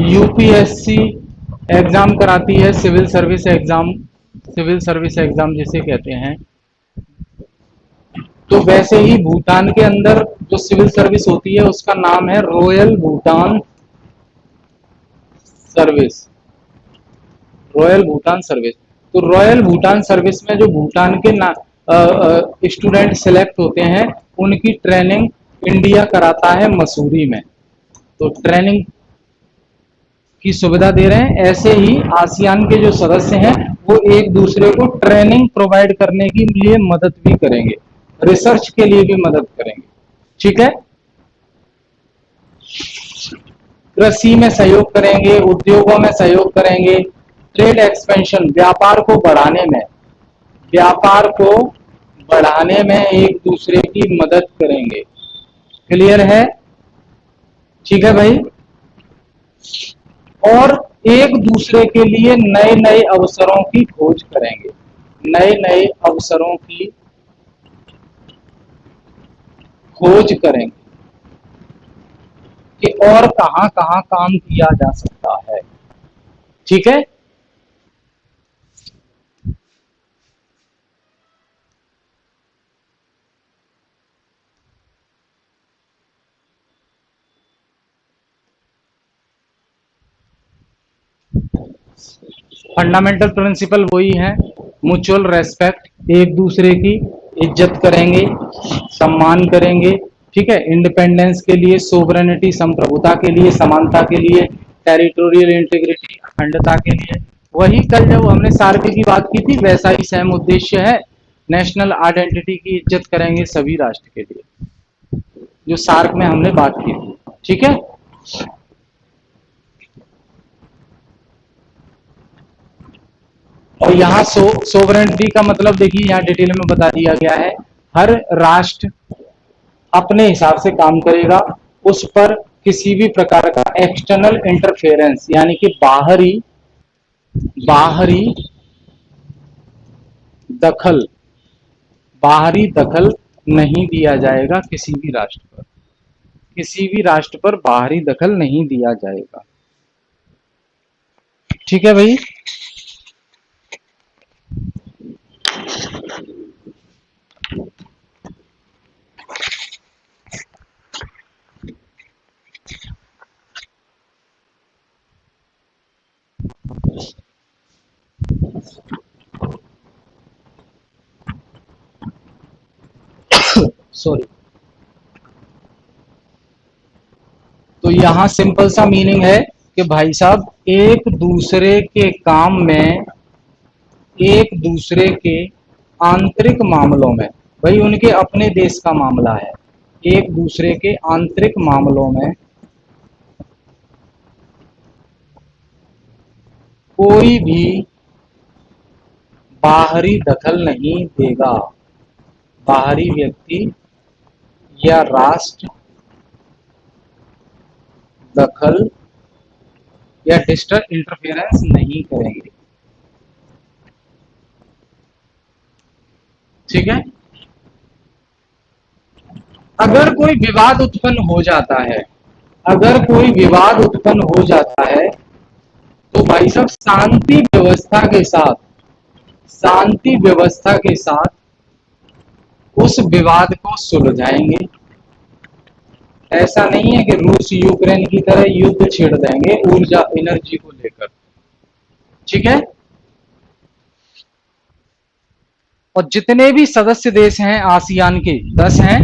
यूपीएससी एग्जाम कराती है, civil service exam, civil service exam जिसे कहते हैं, तो वैसे ही भूटान के अंदर जो सिविल सर्विस होती है उसका नाम है royal Bhutan service, royal Bhutan service. तो रॉयल भूटान सर्विस में जो भूटान के स्टूडेंट सिलेक्ट होते हैं उनकी ट्रेनिंग इंडिया कराता है मसूरी में, तो ट्रेनिंग की सुविधा दे रहे हैं। ऐसे ही आसियान के जो सदस्य हैं वो एक दूसरे को ट्रेनिंग प्रोवाइड करने के लिए मदद भी करेंगे, रिसर्च के लिए भी मदद करेंगे। ठीक है, कृषि में सहयोग करेंगे, उद्योगों में सहयोग करेंगे, ट्रेड एक्सपेंशन, व्यापार को बढ़ाने में, व्यापार को बढ़ाने में एक दूसरे की मदद करेंगे। क्लियर है? ठीक है भाई। और एक दूसरे के लिए नए नए अवसरों की खोज करेंगे, नए नए अवसरों की खोज करेंगे कि और कहां कहां काम किया जा सकता है। ठीक है, फंडामेंटल प्रिंसिपल वही है, म्यूचुअल रेस्पेक्ट, एक दूसरे की इज्जत करेंगे, सम्मान करेंगे। ठीक है, इंडिपेंडेंस के लिए, सोवरेनिटी संप्रभुता के लिए, समानता के लिए, टेरिटोरियल इंटीग्रिटी अखंडता के लिए। वही कल जब हमने सार्क की बात की थी वैसा ही सेम उद्देश्य है, नेशनल आइडेंटिटी की इज्जत करेंगे सभी राष्ट्र के लिए, जो सार्क में हमने बात की थी। ठीक है, और यहाँ सोवरेनिटी का मतलब देखिए यहाँ डिटेल में बता दिया गया है, हर राष्ट्र अपने हिसाब से काम करेगा, उस पर किसी भी प्रकार का एक्सटर्नल इंटरफेरेंस यानी कि बाहरी बाहरी दखल, बाहरी दखल नहीं दिया जाएगा किसी भी राष्ट्र पर, किसी भी राष्ट्र पर बाहरी दखल नहीं दिया जाएगा। ठीक है भाई। सॉरी, तो यहां सिंपल सा मीनिंग है कि भाई साहब एक दूसरे के काम में, एक दूसरे के आंतरिक मामलों में, भाई उनके अपने देश का मामला है, एक दूसरे के आंतरिक मामलों में कोई भी बाहरी दखल नहीं देगा, बाहरी व्यक्ति या राष्ट्र दखल या डिजिटल इंटरफेरेंस नहीं करेंगे। ठीक है, अगर कोई विवाद उत्पन्न हो जाता है, अगर कोई विवाद उत्पन्न हो जाता है तो भाई साहब शांति व्यवस्था के साथ, शांति व्यवस्था के साथ उस विवाद को सुलझाएंगे। ऐसा नहीं है कि रूस यूक्रेन की तरह युद्ध छेड़ देंगे ऊर्जा एनर्जी को लेकर। ठीक है, और जितने भी सदस्य देश हैं आसियान के 10 हैं,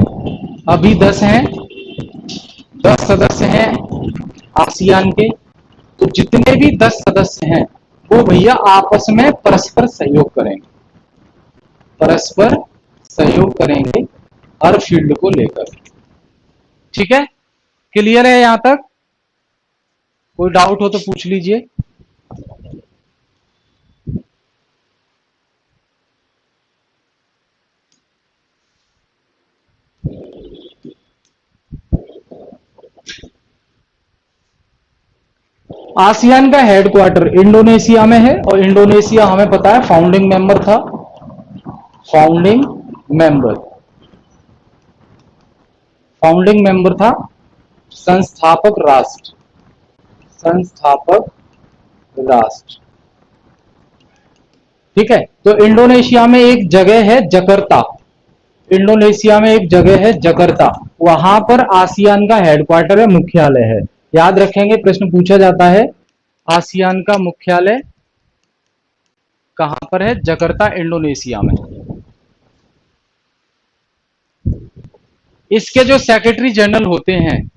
अभी 10 हैं, 10 सदस्य हैं आसियान के। तो जितने भी 10 सदस्य हैं वो भैया आपस में परस्पर सहयोग करेंगे, परस्पर सहयोग करेंगे हर फील्ड को लेकर। ठीक है, क्लियर है यहां तक? कोई डाउट हो तो पूछ लीजिए। आसियान का हेडक्वार्टर इंडोनेशिया में है, और इंडोनेशिया हमें पता है फाउंडिंग मेंबर था, फाउंडिंग मेंबर, फाउंडिंग मेंबर था संस्थापक राष्ट्र, संस्थापक राष्ट्र। ठीक है, तो इंडोनेशिया में एक जगह है जकार्ता, इंडोनेशिया में एक जगह है जकार्ता, वहां पर आसियान का हेडक्वार्टर है, मुख्यालय है। याद रखेंगे, प्रश्न पूछा जाता है आसियान का मुख्यालय कहां पर है? जकार्ता, इंडोनेशिया में। इसके जो सेक्रेटरी जनरल होते हैं,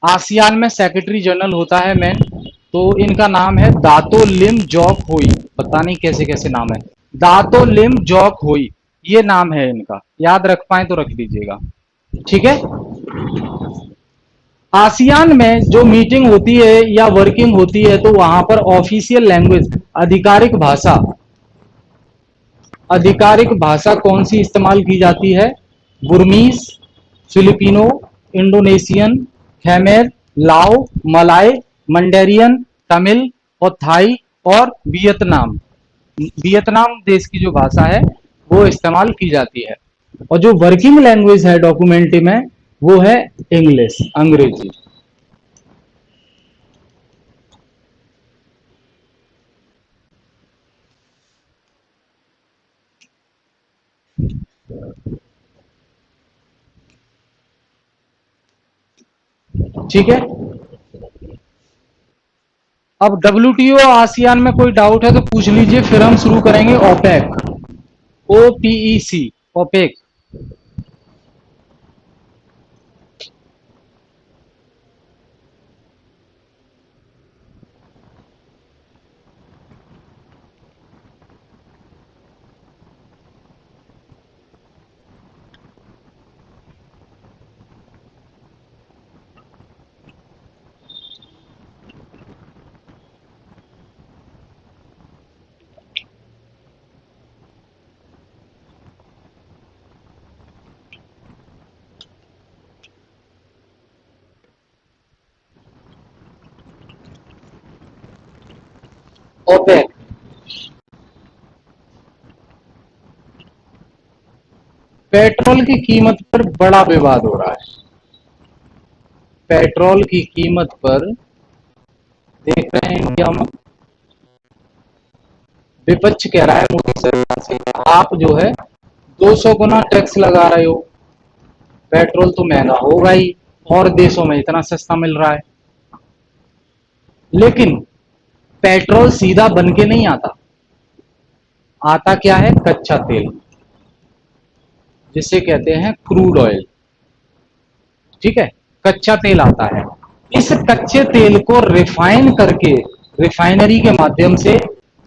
आसियान में सेक्रेटरी जनरल होता है मैन, तो इनका नाम है दातो लिम जॉक होई। पता नहीं कैसे कैसे नाम है, दातो लिम जॉक होई, ये नाम है इनका। याद रख पाए तो रख लीजिएगा। ठीक है, आसियान में जो मीटिंग होती है या वर्किंग होती है, तो वहां पर ऑफिशियल लैंग्वेज, आधिकारिक भाषा कौन सी इस्तेमाल की जाती है? बुर्मीज, फिलिपिनो, इंडोनेशियन, खैमेर, लाओ, मलाय, मंडेरियन, तमिल और थाई और वियतनाम। वियतनाम देश की जो भाषा है वो इस्तेमाल की जाती है। और जो वर्किंग लैंग्वेज है डॉक्यूमेंट में, वो है इंग्लिश, अंग्रेजी। ठीक है, अब WTO आसियान में कोई डाउट है तो पूछ लीजिए, फिर हम शुरू करेंगे OPEC, OPEC, OPEC. OPEC, petrol की कीमत पर बड़ा विवाद हो रहा है। पेट्रोल की कीमत पर देख रहे हैं इंडिया में, विपक्ष कह रहा है मोदी सरकार से, आप जो है 200 गुना टैक्स लगा रहे हो, पेट्रोल तो महंगा होगा ही, और देशों में इतना सस्ता मिल रहा है। लेकिन पेट्रोल सीधा बन के नहीं आता, आता क्या है? कच्चा तेल, जिसे कहते हैं क्रूड ऑयल। ठीक है, कच्चा तेल आता है। इस कच्चे तेल को रिफाइन करके, रिफाइनरी के माध्यम से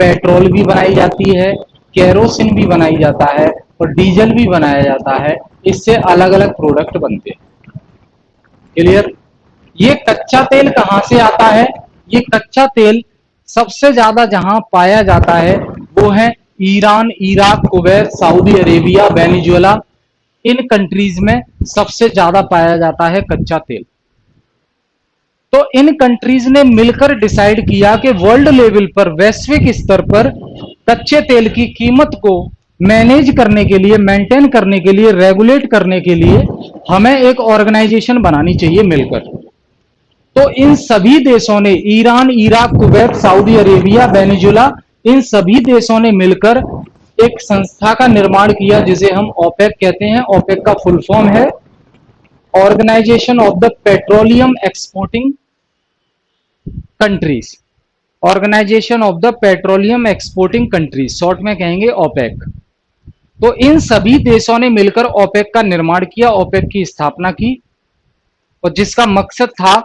पेट्रोल भी बनाई जाती है, केरोसिन भी बनाई जाता है और डीजल भी बनाया जाता है। इससे अलग अलग प्रोडक्ट बनते हैं। क्लियर? ये कच्चा तेल कहां से आता है? ये कच्चा तेल सबसे ज्यादा जहां पाया जाता है वो है Iran, Iraq, Kuwait, Saudi Arabia, Venezuela, इन कंट्रीज में सबसे ज्यादा पाया जाता है कच्चा तेल। तो इन कंट्रीज ने मिलकर डिसाइड किया कि वर्ल्ड लेवल पर, वैश्विक स्तर पर कच्चे तेल की कीमत को मैनेज करने के लिए, मेंटेन करने के लिए, रेगुलेट करने के लिए हमें एक ऑर्गेनाइजेशन बनानी चाहिए मिलकर। तो इन सभी देशों ने, Iran, Iraq, Kuwait, Saudi Arabia, Venezuela, इन सभी देशों ने मिलकर एक संस्था का निर्माण किया जिसे हम ओपेक कहते हैं। ओपेक का फुल फॉर्म है organisation of the petroleum exporting countries, organisation of the petroleum exporting countries, short में कहेंगे ओपेक। तो इन सभी देशों ने मिलकर ओपेक का निर्माण किया, ओपेक की स्थापना की, और जिसका मकसद था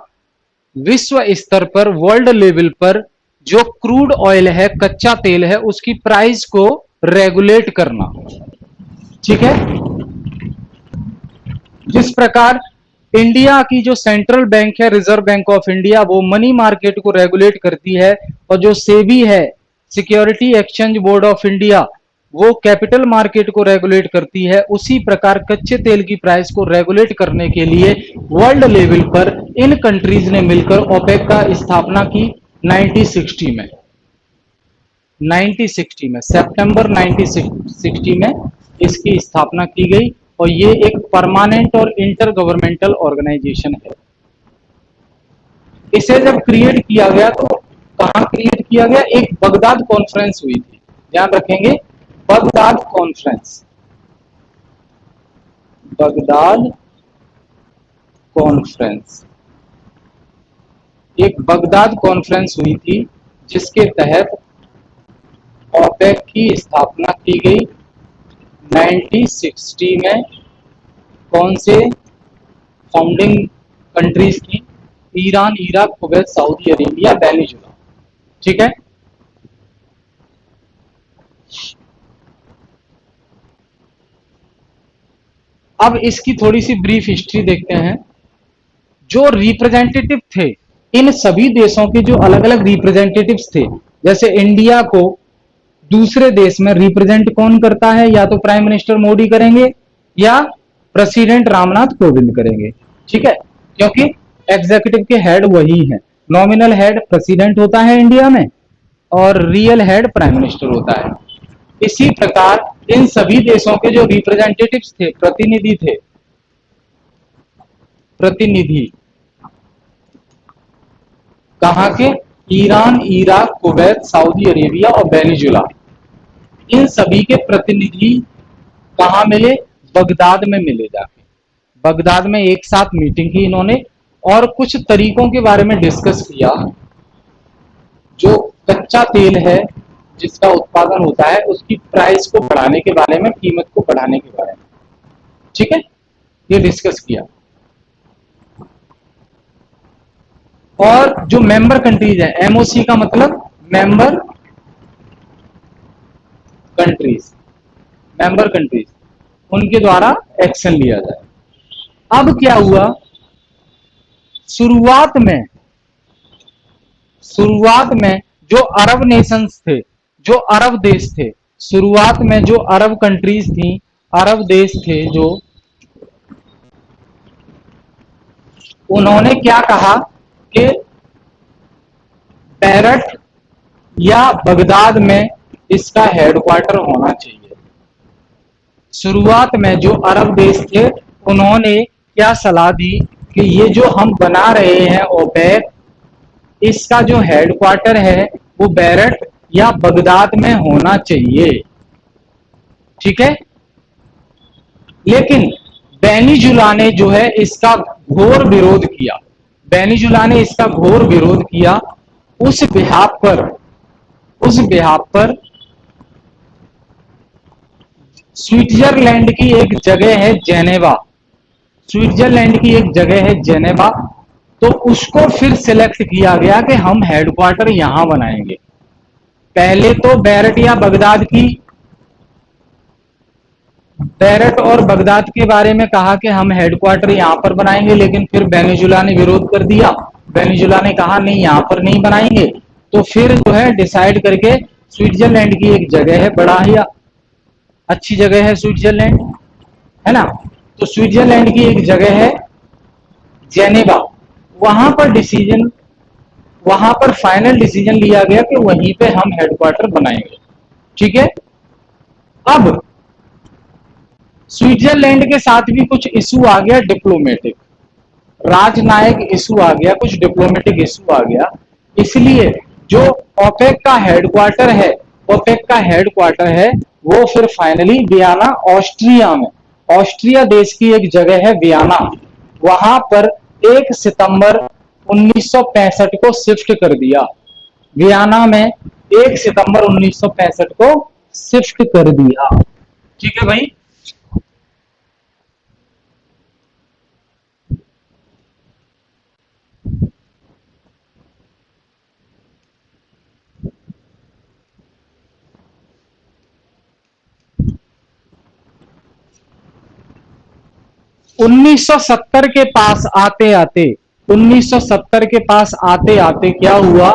विश्व स्तर पर, वर्ल्ड लेवल पर जो क्रूड ऑयल है, कच्चा तेल है, उसकी प्राइस को रेगुलेट करना। ठीक है, जिस प्रकार इंडिया की जो सेंट्रल बैंक है, रिजर्व बैंक ऑफ इंडिया, वो मनी मार्केट को रेगुलेट करती है, और जो सेबी है, security exchange board of India, वो कैपिटल मार्केट को रेगुलेट करती है, उसी प्रकार कच्चे तेल की प्राइस को रेगुलेट करने के लिए वर्ल्ड लेवल पर इन कंट्रीज ने मिलकर ओपेक का स्थापना की 1960 में। 1960 में, सितंबर 1960 में इसकी स्थापना की गई और ये एक परमानेंट और इंटर गवर्नमेंटल ऑर्गेनाइजेशन है। इसे जब क्रिएट किया गया तो कहाँ क्रिएट किया गया? एक बगदाद कॉन्फ्रेंस हुई थी, ध्यान रखेंगे, बगदाद कॉन्फ्रेंस, बगदाद कॉन्फ्रेंस, एक बगदाद कॉन्फ्रेंस हुई थी जिसके तहत ओपेक की स्थापना की गई 1960 में। कौन से फाउंडिंग कंट्रीज थी? Iran, Iraq, Kuwait, Saudi Arabia, Venezuela. ठीक है, अब इसकी थोड़ी सी ब्रीफ हिस्ट्री देखते हैं। जो रिप्रेजेंटेटिव थे इन सभी देशों के, जो अलग अलग रिप्रेजेंटेटिव्स थे, जैसे इंडिया को दूसरे देश में रिप्रेजेंट कौन करता है? या तो प्राइम मिनिस्टर मोदी करेंगे या प्रेसिडेंट रामनाथ कोविंद करेंगे। ठीक है, क्योंकि एग्जीक्यूटिव के हेड वही है। नॉमिनल हेड प्रेसिडेंट होता है इंडिया में और रियल हेड प्राइम मिनिस्टर होता है। इसी प्रकार इन सभी देशों के जो रिप्रेजेंटेटिव्स थे, प्रतिनिधि थे, प्रतिनिधि कहां के? Iran, Iraq, Kuwait, Saudi Arabia और वेनेजुला, इन सभी के प्रतिनिधि कहां मिले? बगदाद में मिले जाके। बगदाद में एक साथ मीटिंग की इन्होंने और कुछ तरीकों के बारे में डिस्कस किया। जो कच्चा तेल है जिसका उत्पादन होता है उसकी प्राइस को बढ़ाने के बारे में, कीमत को बढ़ाने के बारे में, ठीक है, ये डिस्कस किया। और जो मेंबर कंट्रीज है, एमओसी का मतलब मेंबर कंट्रीज, मेंबर कंट्रीज, उनके द्वारा एक्शन लिया जाए। अब क्या हुआ? शुरुआत में जो अरब नेशंस थे, जो अरब देश थे, शुरुआत में जो अरब कंट्रीज थी, अरब देश थे जो, उन्होंने क्या कहा कि बैरट या बगदाद में इसका हेडक्वार्टर होना चाहिए। शुरुआत में जो अरब देश थे उन्होंने क्या सलाह दी कि ये जो हम बना रहे हैं ओपेक, इसका जो हेडक्वार्टर है वो बैरट या बगदाद में होना चाहिए। ठीक है, लेकिन वेनेजुला ने जो है इसका घोर विरोध किया। वेनेजुला ने इसका घोर विरोध किया। उस बिहाफ पर स्विट्जरलैंड की एक जगह है जेनेवा, स्विट्जरलैंड की एक जगह है जेनेवा, तो उसको फिर सिलेक्ट किया गया कि हम हेडक्वार्टर यहां बनाएंगे। पहले तो बैरट और बगदाद के बारे में कहा कि हम हेडक्वार्टर यहां पर बनाएंगे, लेकिन फिर वेनेजुला ने विरोध कर दिया। वेनेजुला ने कहा नहीं, यहां पर नहीं बनाएंगे। तो फिर जो है डिसाइड करके, स्विट्जरलैंड की एक जगह है, बड़ा ही अच्छी जगह है स्विट्जरलैंड, है ना, तो स्विट्जरलैंड की एक जगह है जेनेवा, वहां पर फाइनल डिसीजन लिया गया कि वहीं पे हम हेडक्वार्टर बनाएंगे। ठीक है, अब स्विट्जरलैंड के साथ भी कुछ इशू आ गया, डिप्लोमेटिक, राजनयिक इशू आ गया, कुछ डिप्लोमेटिक इशू आ गया। इसलिए जो ओपेक का हेडक्वार्टर है, ओपेक का हेडक्वार्टर है वो फिर फाइनली वियना, ऑस्ट्रिया में, ऑस्ट्रिया देश की एक जगह है वियना, वहां पर 1 सितंबर 1965 को शिफ्ट कर दिया। वियना में 1 सितंबर 1965 को शिफ्ट कर दिया। ठीक है भाई, 1970 के पास आते आते, 1970 के पास आते आते क्या हुआ?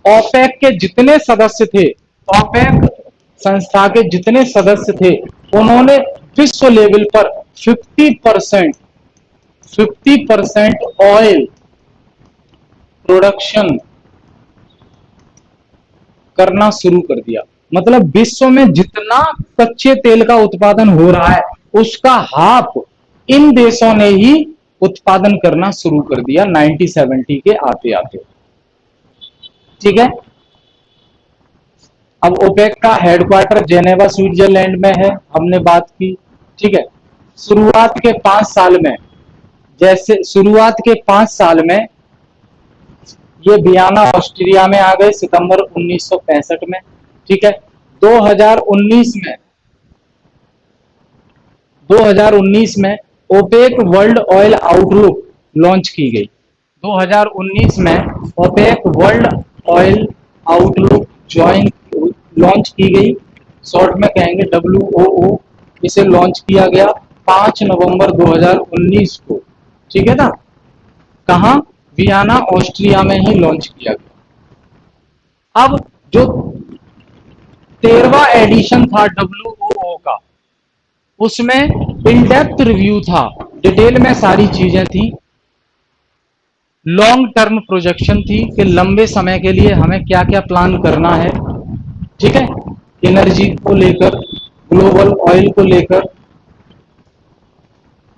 ओपेक के जितने सदस्य थे, ओपेक संस्था के जितने सदस्य थे, उन्होंने विश्व लेवल पर 50% ऑयल प्रोडक्शन करना शुरू कर दिया। मतलब विश्व में जितना कच्चे तेल का उत्पादन हो रहा है उसका हाफ इन देशों ने ही उत्पादन करना शुरू कर दिया 1970 के आते आते। ठीक है। अब ओपेक का हेडक्वार्टर जेनेवा स्विट्जरलैंड में है, हमने बात की। ठीक है। शुरुआत के 5 साल में, जैसे शुरुआत के 5 साल में ये वियना ऑस्ट्रिया में आ गए सितंबर 1965 में। ठीक है। 2019 में 2019 में OPEC world oil outlook launch की गई। 2019 में OPEC world oil outlook join launch की गई, शॉर्ट में कहेंगे WOO। इसे लॉन्च किया गया 5 नवंबर 2019 को। ठीक है ना। कहां? वियना ऑस्ट्रिया में ही लॉन्च किया गया। अब जो 13वां एडिशन था WOO का, उसमें इन डेप्थ रिव्यू था, डिटेल में सारी चीजें थी, लॉन्ग टर्म प्रोजेक्शन थी कि लंबे समय के लिए हमें क्या क्या प्लान करना है। ठीक है। एनर्जी को लेकर, ग्लोबल ऑयल को लेकर।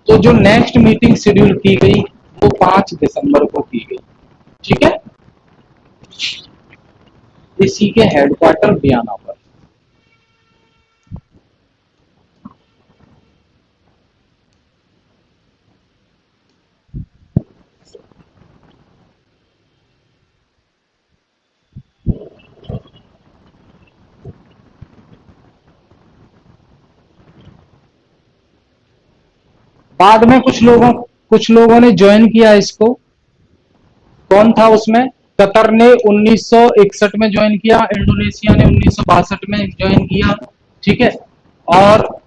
तो जो नेक्स्ट मीटिंग शेड्यूल की गई वो 5 दिसंबर को की गई। ठीक है। इसी के हेडक्वार्टर वियना पर। बाद में कुछ लोगों ने ज्वाइन किया इसको। कौन था उसमें? कतर ने 1961 में ज्वाइन किया, इंडोनेशिया ने 1962 में ज्वाइन किया। ठीक है। और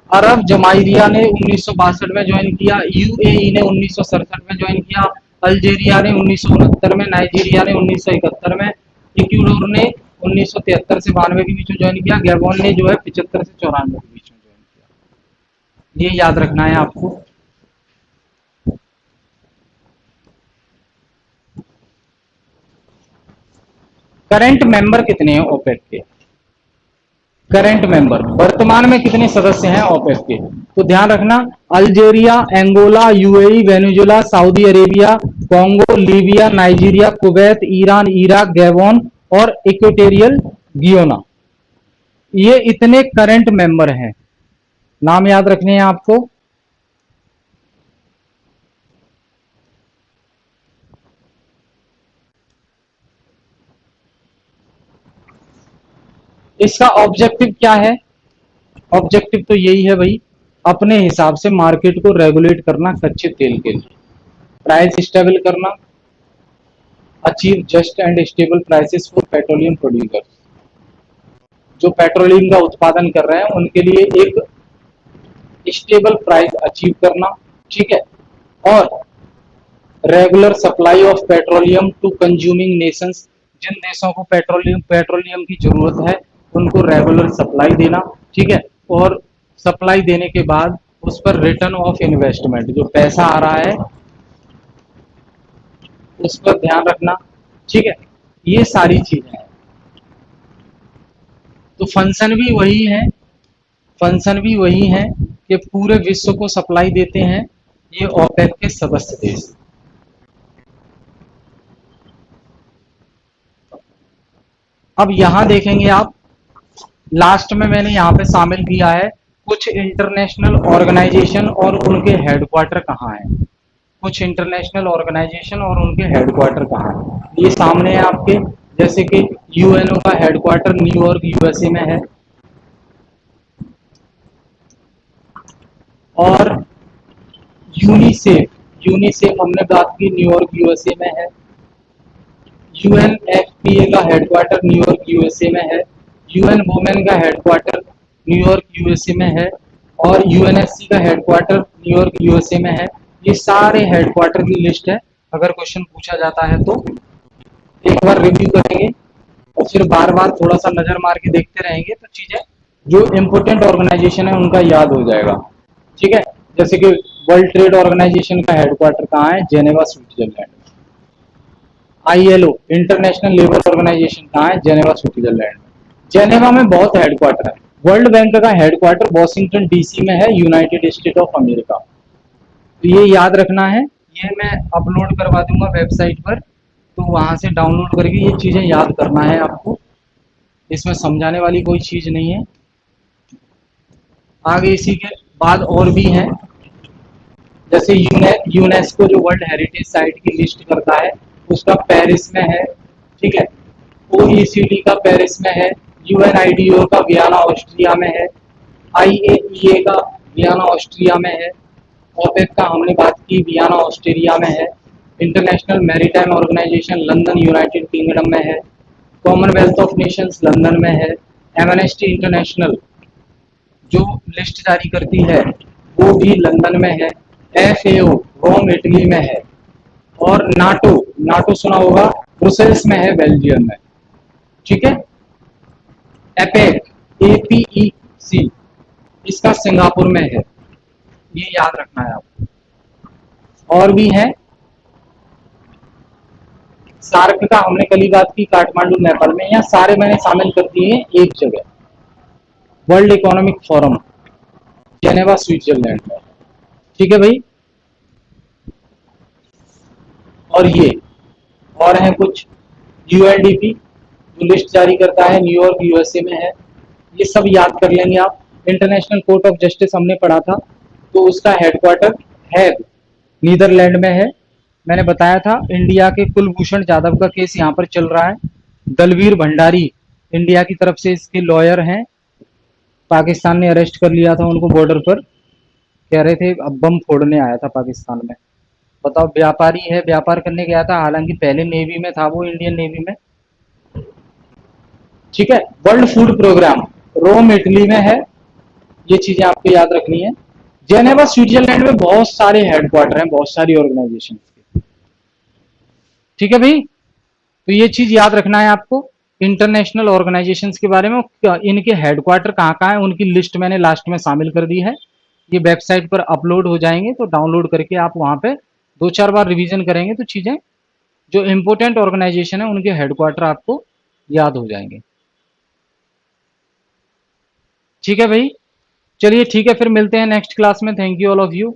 अरब जमाइरिया ने 1962 में ज्वाइन किया, यूएई ने 1967 में ज्वाइन किया, अल्जीरिया ने 1969 में, नाइजीरिया ने 1971 में, इक्वाडोर ने 1973 से 92 के बीच में ज्वाइन किया, गैबोन ने जो है 75 से 94 के बीच में ज्वाइन किया। ये याद रखना है आपको। करंट मेंबर कितने हैं ओपेक के? करंट मेंबर वर्तमान में कितने सदस्य हैं ओपेक के? तो ध्यान रखना, Algeria, Angola, UAE, Venezuela, Saudi Arabia, Congo, Libya, Nigeria, Kuwait, Iran, Iraq, Gabon और इक्वेटोरियल गियोना। ये इतने करंट मेंबर हैं, नाम याद रखने हैं आपको। इसका ऑब्जेक्टिव क्या है? ऑब्जेक्टिव तो यही है भाई, अपने हिसाब से मार्केट को रेगुलेट करना कच्चे तेल के लिए, प्राइस स्टेबल करना, achieve just and stable prices for petroleum producers. जो पेट्रोलियम का उत्पादन कर रहे हैं उनके लिए एक स्टेबल प्राइस अचीव करना। ठीक है। और regular supply of petroleum to consuming nations, जिन देशों को पेट्रोलियम की जरूरत है उनको रेगुलर सप्लाई देना। ठीक है। और सप्लाई देने के बाद उस पर रिटर्न ऑफ इन्वेस्टमेंट, जो पैसा आ रहा है उस पर ध्यान रखना। ठीक है। ये सारी चीजें हैं। तो फंक्शन भी वही है कि पूरे विश्व को सप्लाई देते हैं ये ओपेक के सदस्य देश। अब यहां देखेंगे आप, लास्ट में मैंने यहां पे शामिल किया है कुछ इंटरनेशनल ऑर्गेनाइजेशन और उनके हेडक्वार्टर कहाँ हैं। कुछ इंटरनेशनल ऑर्गेनाइजेशन और उनके हेडक्वार्टर कहाँ हैं ये सामने है आपके। जैसे कि यूएनओ का हेडक्वार्टर न्यूयॉर्क यूएसए में है, और यूनिसेफ यूनिसेफ हमने बात की न्यूयॉर्क यूएसए में है। यूएनएफपीए का हेडक्वार्टर न्यूयॉर्क यूएसए में है। यूएन वुमेन का हेडक्वार्टर न्यूयॉर्क यूएसए में है। और यूएनएससी का हेडक्वार्टर न्यूयॉर्क यूएसए में है। ये सारे हेडक्वार्टर की लिस्ट है, अगर क्वेश्चन पूछा जाता है तो एक बार रिव्यू करेंगे और फिर बार बार थोड़ा सा नजर मार के देखते रहेंगे तो चीजें जो इम्पोर्टेंट ऑर्गेनाइजेशन है उनका याद हो जाएगा। ठीक है। जैसे कि वर्ल्ड ट्रेड ऑर्गेनाइजेशन का हेडक्वार्टर कहाँ है? Geneva Switzerland. ILO International Labour Organisation कहाँ है? जेनेवा स्विट्जरलैंड में। जेनेवा में बहुत हेडक्वार्टर है। वर्ल्ड बैंक का हेडक्वार्टर वॉशिंगटन DC में है, यूनाइटेड स्टेट ऑफ अमेरिका। तो ये याद रखना है। ये मैं अपलोड करवा दूंगा वेबसाइट पर, तो वहां से डाउनलोड करके ये चीजें याद करना है आपको। इसमें समझाने वाली कोई चीज नहीं है। आगे इसी के बाद और भी हैं, जैसे यूनेस्को जो वर्ल्ड हेरिटेज साइट की लिस्ट करता है, उसका पेरिस में है। ठीक है। OECD का पेरिस में है। UNIDO का वियना ऑस्ट्रिया में है। IAEA का वियना ऑस्ट्रिया में है। ओपेक का हमने बात की, वियना ऑस्ट्रिया में है। International Maritime Organisation London United Kingdom में है। कॉमनवेल्थ ऑफ नेशंस लंदन में है। एमनेस्टी इंटरनेशनल जो लिस्ट जारी करती है वो भी लंदन में है। FAO रोम इटली में है। और नाटो, नाटो सुना होगा, ब्रुसेल्स में है, बेल्जियम में। ठीक है। एपेक, APEC, इसका सिंगापुर में है। ये याद रखना है आपको। और भी है, सार्क का हमने कल ही बात की, काठमांडू नेपाल में। यहाँ सारे मैंने शामिल कर दिए हैं एक जगह। World economic forum Geneva Switzerland में। ठीक है भाई। और ये और है कुछ, UNDP जो लिस्ट जारी करता है, न्यूयॉर्क USA में है। ये सब याद कर लेंगे आप। इंटरनेशनल कोर्ट ऑफ जस्टिस हमने पढ़ा था, तो उसका हेडक्वार्टर हैग नीदरलैंड में है। मैंने बताया था इंडिया के कुलभूषण जाधव का केस यहाँ पर चल रहा है। दलवीर भंडारी इंडिया की तरफ से इसके लॉयर हैं। पाकिस्तान ने अरेस्ट कर लिया था उनको बॉर्डर पर, कह रहे थे अब बम फोड़ने आया था पाकिस्तान में। बताओ, व्यापारी है, व्यापार करने गया था, हालांकि पहले नेवी में था वो, इंडियन नेवी में। ठीक है। World Food Programme Rome Italy में है। ये चीजें आपको याद रखनी है। जेनेवा स्विट्जरलैंड में बहुत सारे हेडक्वार्टर हैं, बहुत सारी ऑर्गेनाइजेशन के। ठीक है भाई। तो ये चीज याद रखना है आपको इंटरनेशनल ऑर्गेनाइजेशंस के बारे में। इनके हेडक्वार्टर कहाँ कहाँ है उनकी लिस्ट मैंने लास्ट में शामिल कर दी है। ये वेबसाइट पर अपलोड हो जाएंगे, तो डाउनलोड करके आप वहां पे दो चार बार रिवीजन करेंगे तो चीजें, जो इंपोर्टेंट ऑर्गेनाइजेशन है उनके हेडक्वार्टर आपको याद हो जाएंगे। ठीक है भाई। चलिए ठीक है, फिर मिलते हैं नेक्स्ट क्लास में। Thank you all of you.